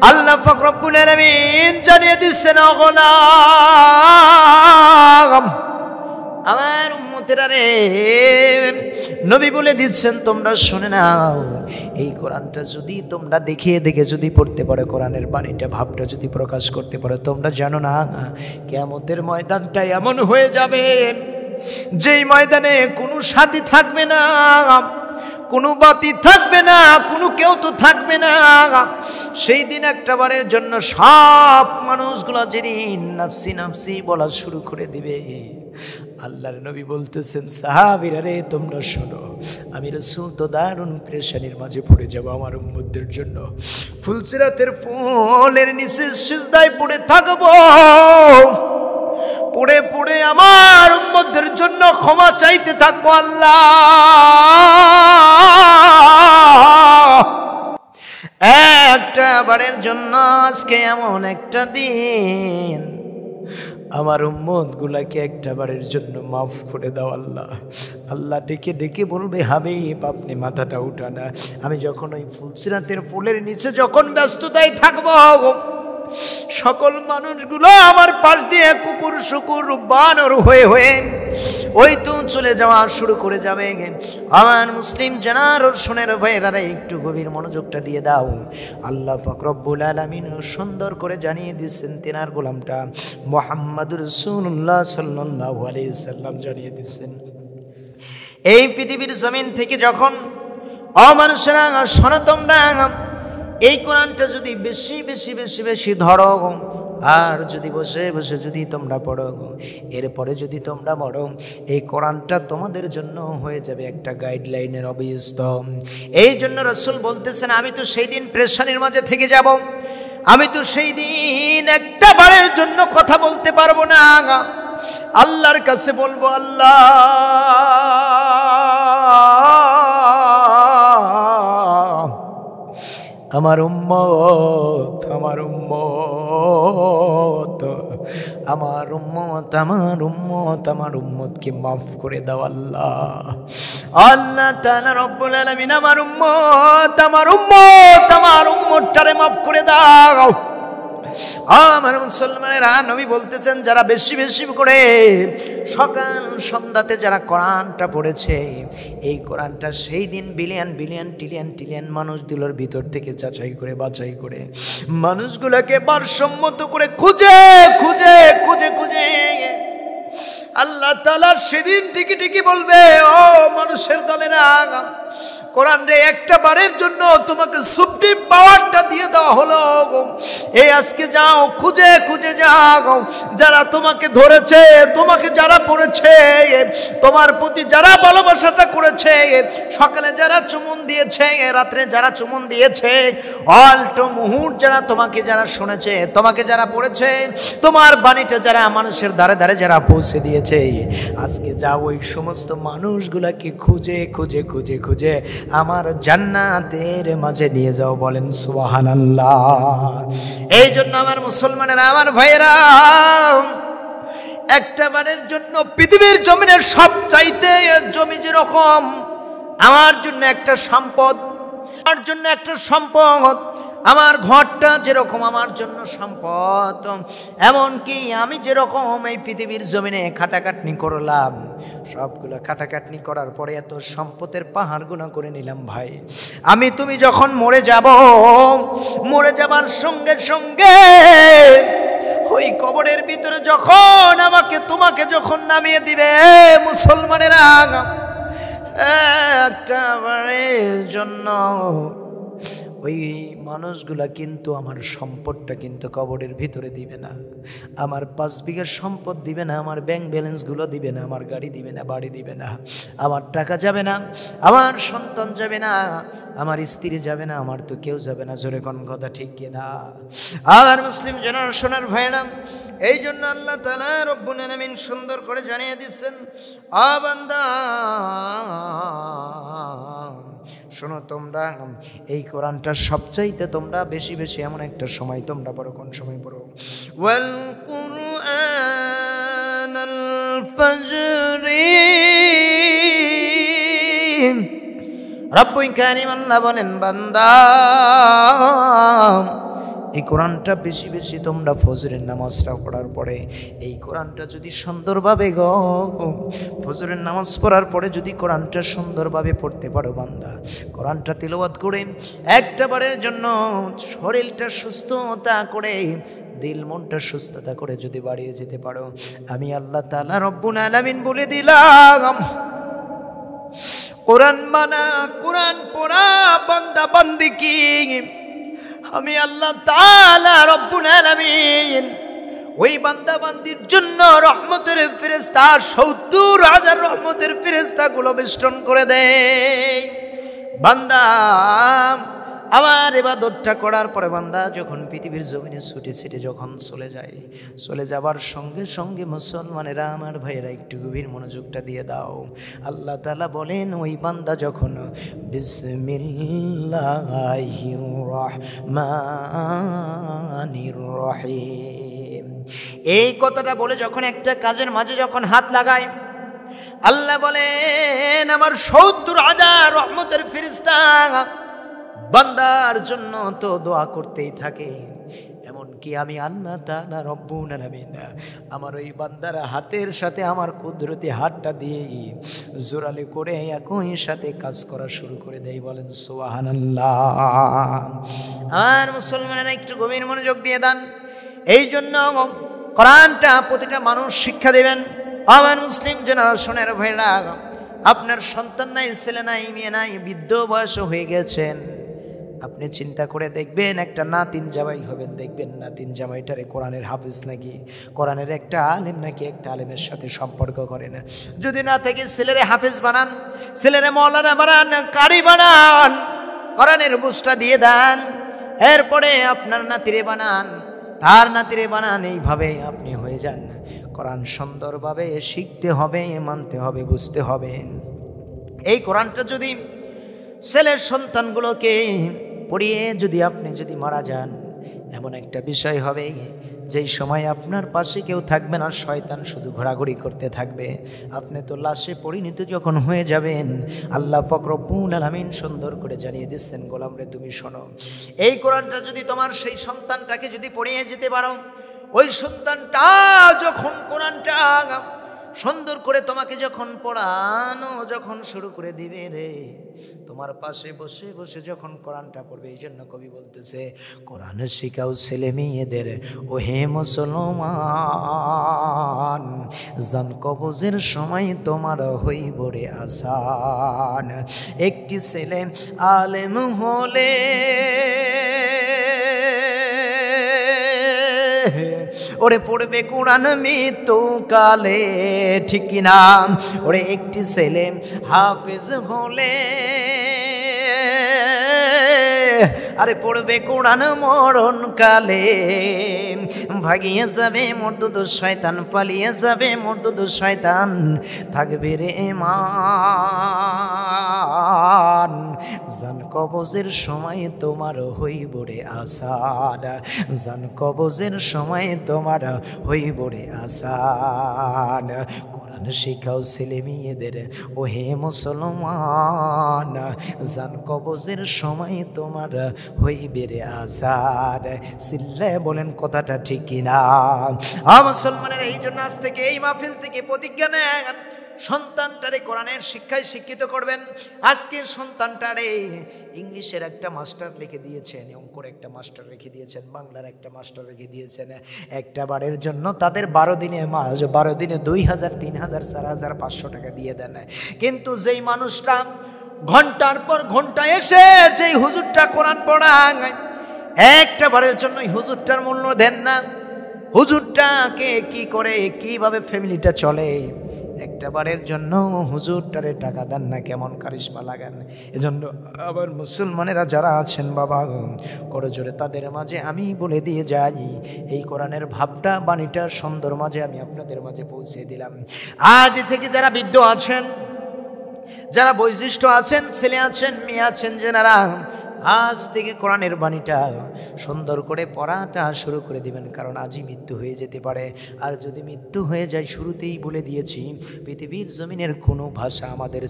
আল্লাহ পাক রব্বুল আলামিন জানিয়ে দিচ্ছেন, ও গোলাম, আমার উম্মতেরা রে, নবী বলে দিচ্ছেন, তোমরা শুনে নাও, এই কোরআনটা যদি তোমরা দেখে যদি পড়তে পারো, কোরআনের বাণীটা, ভাবটা যদি প্রকাশ করতে পারো, তোমরা জানো না কিয়ামতের ময়দানটা এমন হয়ে যাবে, যেই ময়দানে কোনো সাথী থাকবে না, কোনো বাতি থাকবে না, কোনো কেউ তো থাকবে না। সেই দিন একটা বারের জন্য সব মানুষগুলো যেদিন নাফসি নাফসি বলা শুরু করে দিবে, আল্লাহর নবী বলতেছেন, সাহাবীরা রে, তোমরা শোনো, আমি রাসূল তো দারুণ পেরেশানির মাঝে পড়ে যাব আমার উম্মতদের জন্য। ফুলসিরাতের ফুলের নিচে সিজদায় পড়ে থাকবো, পড়ে পড়ে আমার উম্মতদের জন্য ক্ষমা চাইতে থাকবো। আল্লাহ, একটা বারের জন্য আজকে এমন একটা দিন, আমার উম্মত গুলাকে একটা বারের জন্য মাফ করে দাও আল্লাহ। আল্লাহ ডেকে ডেকে বলবে, হাবিব আপনি মাথাটা উঠানা। আমি যখন ওই ফুলসিরাতের ফুলের নিচে যখন ব্যস্ততায় থাকবো, সকল মানুষগুলো আমার পাশ দিয়ে কুকুর শুকুর বানর হয়ে ওই তো চলে যাওয়া শুরু করে যাবে। আমার মুসলিম জেনারেশনের ভাইয়েরা একটু গভীর মনোযোগটা দিয়ে দাও। আল্লাহ পাক রব্বুল আলামিন সুন্দর করে জানিয়ে দিচ্ছেন, তেনার গোলামটা মুহাম্মদুর রাসূলুল্লাহ সাল্লাল্লাহু আলাইহি সাল্লাম জানিয়ে দিচ্ছেন, এই পৃথিবীর জমিন থেকে যখন অমানুষেরা শোনো তোমরা এই কোরআনটা যদি বেশি বেশি বেশি বেশি ধরো, আর যদি বসে বসে যদি তোমরা পড়ো, এরপরে যদি তোমরা পড়ো, এই কোরআনটা তোমাদের জন্য হয়ে যাবে একটা গাইডলাইনের অবস্থ। এই জন্য রাসূল বলতেছেন, আমি তো সেই দিন পেরেশানির মাঝে থেকে যাব, আমি তো সেই দিন একটা বারের জন্য কথা বলতে পারবো না। আল্লাহর কাছে বলবো, আল্লাহ আমার উম্মত আমার উম্মত আমার উম্মত আমার উম্মত আমার উম্মতকে মাফ করে দাও আল্লাহ। আল্লাহ তাআলা রব্বুল আলামিন আমার উম্মতটারে মাফ করে দাও। আমার মুসলমানেরা, নবী বলতেছেন, যারা বেশি বেশি করে সকাল সন্ধ্যাতে যারা কোরআনটা পড়েছে, এই কোরআনটা সেই দিন বিলিয়ন বিলিয়ন ট্রিলিয়ন ট্রিলিয়ন মানুষগুলোর ভিতর থেকে যাচাই করে বাছাই করে মানুষগুলোকে ভারসাম্যত করে খুঁজে খুঁজে খুঁজে খুঁজে আল্লাহ তাআলা সেদিন টিকি টিকি বলবে, ও মানুষের দলেরা, কোরআন রে একটা বারের জন্য তোমাকে সুপ্রিম পাওয়ারটা দিয়ে দেওয়া হলো। এই আজকে যাও, খুঁজে খুঁজে যাও, যারা তোমাকে ধরেছে, তোমাকে যারা পড়েছে, তোমার প্রতি যারা ভালোবাসাটা করেছে, সকালে যারা চুমুন দিয়েছে, রাত্রে যারা চুমুন দিয়েছে, অল্টো মুহূর্ত যারা তোমাকে যারা শুনেছে, তোমাকে যারা পড়েছে, তোমার বাণীটা যারা মানুষের দ্বারে দ্বারে যারা পৌঁছে দিয়েছে, আজকে যাও ওই সমস্ত মানুষগুলাকে খুঁজে খুঁজে খুঁজে খুঁজে আমার জান্নাতের মাঝে নিয়ে যাও। বলেন সুবহানাল্লাহ। এই জন্য আমার মুসলমানেরা, আমার ভাইয়েরা, একটা বারের জন্য পৃথিবীর জমিনের সব চাইতে জমি যেরকম আমার জন্য একটা সম্পদ, আমার জন্য একটা সম্পদ, আমার ঘরটা যেরকম আমার জন্য সম্পদ, এমনকি আমি যেরকম এই পৃথিবীর জমিনে খাটাখাটনি করলাম, সবগুলো খাটাখাটনি করার পরে এত সম্পদের পাহাড় গুণা করে নিলাম ভাই, আমি তুমি যখন মরে যাব, মরে যাবার সঙ্গে সঙ্গে ওই কবরের ভিতরে যখন আমাকে তোমাকে যখন নামিয়ে দিবে, মুসলমানেরা, একটা বারের জন্য ওই মানুষগুলা কিন্তু আমার সম্পদটা কিন্তু কবরের ভিতরে দিবে না, আমার 5 বিঘার সম্পদ দিবে না, আমার ব্যাংক ব্যালেন্সগুলো দিবে না, আমার গাড়ি দিবে না, বাড়ি দিবে না, আমার টাকা যাবে না, আমার সন্তান যাবে না, আমার স্ত্রী যাবে না, আমার তো কেউ যাবে না। জোরে কোন কথা ঠিক কিনা? আর মুসলিম জেনারেশনের ভাইরা, এই জন্য আল্লাহ তাআলা রব্বুল আলামিন সুন্দর করে জানিয়ে দিচ্ছেন, আ বান্দা শোনো, তোমরা এই কোরআনটা সবচাইতে তোমরা বেশি বেশি এমন একটা সময় তোমরা পড়ো। কোন সময় পড়ো? ওয়াল কুরআনাল ফাজরি। রব্বুল কারীম আল্লাহ বলেন, বান্দা এই কোরআনটা বেশি বেশি তোমরা ফজরের নামাজটা পড়ার পরে, এই কোরআনটা যদি সুন্দরভাবে ফজরের নামাজ পড়ার পরে যদি কোরআনটা সুন্দরভাবে পড়তে পারো বান্দা, কোরআনটা তিলাওয়াত করে একটা বারের জন্য শরীরটা সুস্থতা করে, দিল মনটা সুস্থতা করে যদি বাড়িয়ে যেতে পারো, আমি আল্লাহ তাআলা রব্বুল আলামিন বলে দিলাম, কোরআন মানা, কোরআন পড়া বান্দা বান্দি কি আমি আল্লাহ তাআলা রব্বুল আলামিন ওই বান্দা বান্দির জন্য রহমতের ফেরেশতা ৭০,০০০ রহমতের ফেরেশতাগুলো বেষ্টন করে দেয়। বান্দা আমার ইবাদতটা করার পরে বান্দা যখন পৃথিবীর জমিনে ছুটে ছিটে যখন চলে যায়, চলে যাবার সঙ্গে সঙ্গে মুসলমানেরা, আমার ভাইয়েরা, একটু গভীর মনোযোগটা দিয়ে দাও। আল্লাহ তাআলা বলেন, ওই বান্দা যখন বিসমিল্লাহির রহমানির রহিম এই কথাটা বলে যখন একটা কাজের মাঝে যখন হাত লাগায়, আল্লাহ বলেন আমার ৭০,০০০ রহমতের ফেরেশতা বান্দার জন্য তো দোয়া করতেই থাকে। এমনকি আমি আল্লাহ তাআলা রব্বুল আলামিন আমার ওই বান্দার হাতের সাথে আমার কুদরতি হাতটা দিয়ে জোরালি করে একই সাথে কাজ করা শুরু করে দেই। বলেন সুবহানাল্লাহ। আর মুসলমানেরা একটু গভীর মনোযোগ দিয়ে দেন। এই জন্য কোরআনটা প্রতিটা মানুষ শিক্ষা দেবেন। আমার মুসলিম জেনারেশনের ভাইরা, আপনার সন্তান নাই, ছেলে নাই, মেয়ে নাই, বৃদ্ধ বয়স হয়ে গেছেন, আপনি চিন্তা করে দেখবেন একটা নাতিন জামাই হবেন, দেখবেন নাতিন জামাইটারে কোরআনের হাফিজ নাকি, কোরআনের একটা আলেম নাকি, একটা আলেমের সাথে সম্পর্ক করে না। যদি না থেকে ছেলেরে হাফিজ বানান, ছেলেরে মৌলানা বানান, কারি বানান, কোরআনের বুঝটা দিয়ে দেন, এরপরে আপনার নাতিরে বানান, তার নাতিরে বানান, এইভাবে আপনি হয়ে যান। কোরআন সুন্দরভাবে শিখতে হবে, মানতে হবে, বুঝতে হবে। এই কোরআনটা যদি ছেলের সন্তানগুলোকে পড়িয়ে আপনি যদি মারা যান, এমন একটা বিষয় হবে যেই সময় আপনার পাশে কেউ থাকবে না, শয়তান শুধু ঘোরাঘুরি করতে থাকবে। আপনি তো লাশে পরিণত যখন হয়ে যাবেন, আল্লাহ পাক রব্বুল আলামিন সুন্দর করে জানিয়ে দিচ্ছেন, গোলাম রে তুমি শোনো, এই কোরআনটা যদি তোমার সেই সন্তানটাকে যদি পড়িয়ে যেতে পারো, ওই সন্তানটা যখন কোরআনটা সুন্দর করে তোমাকে যখন পড়ানো যখন শুরু করে দিবে রে, তোমার পাশে বসে বসে যখন কোরআনটা পড়বে। এই জন্য কবি বলতেছে, কোরআন শিখাও ছেলে মেয়েদের ও হে মুসলমান, জান কবজের সময় তোমার হইব রে আসান। একটি ছেলে আলেম হলে ওরে পড়বে কোরআন মৃত্যু কালে, ঠিক কিনা? ওরে একটি ছেলে হাফেজ হলে আরে পড়বে কোরআন মরণ কালে, ভাগিয়ে যাবে মর্দুদ শয়তান, পালিয়ে যাবে মর্দুদ শয়তান, থাকবে রে ঈমান, জান কবজের সময় তোমার হইব রে আসান, জান কবজের সময় তোমার হইব রে আসান। কোরআন শিখাও ছেলে মেয়েদের ও হে মুসলমান, জান কবজের সময় তোমার হইবে রে আসান। চিল্লায় বলেন কথাটা ঠিক কিনা? মুসলমানের এই জন্য আজ থেকে এই মাহফিল থেকে প্রতিজ্ঞা নেন, সন্তানটারে কোরআনের শিক্ষায় শিক্ষিত করবেন। আজকে সন্তানটারে ইংলিশের একটা মাস্টার লিখে দিয়েছেন, অঙ্কর একটা মাস্টার রেখে দিয়েছেন, বাংলার একটা মাস্টার রেখে দিয়েছেন। একটা বারের জন্য তাদের 12 দিনে 2000, 3000, 4500 টাকা দিয়ে দেন। কিন্তু যেই মানুষটা ঘন্টার পর ঘন্টা এসে যেই হুজুরটা কোরআন পড়ায়, একটা বারের জন্য হুজুরটার মূল্য দেন না। হুজুরটাকে কি করে, কিভাবে ফ্যামিলিটা চলে, একটা বারের জন্য হুজুরটারে টাকা দেন না, কেমন কারিশমা লাগান। এজন্য আবার মুসলমানেরা যারা আছেন বাবা, করে জোরে তাদের মাঝে আমি বলে দিয়ে যাই, এই কোরআনের ভাবটা, বাণীটা সুন্দর মাঝে আমি আপনাদের মাঝে পৌঁছে দিলাম। আজ থেকে যারা বৃদ্ধ আছেন, যারা বৈশিষ্ট্য আছেন, ছেলে আছেন, মেয়ে আছেন, যেনারা আজ থেকে কোরআনের বাণীটা সুন্দর করে পড়াটা শুরু করে দিবেন। কারণ আজই মৃত্যু হয়ে যেতে পারে। আর যদি মৃত্যু হয়ে যায়, শুরুতেই বলে দিয়েছি, পৃথিবীর জমিনের কোনো ভাষা আমাদের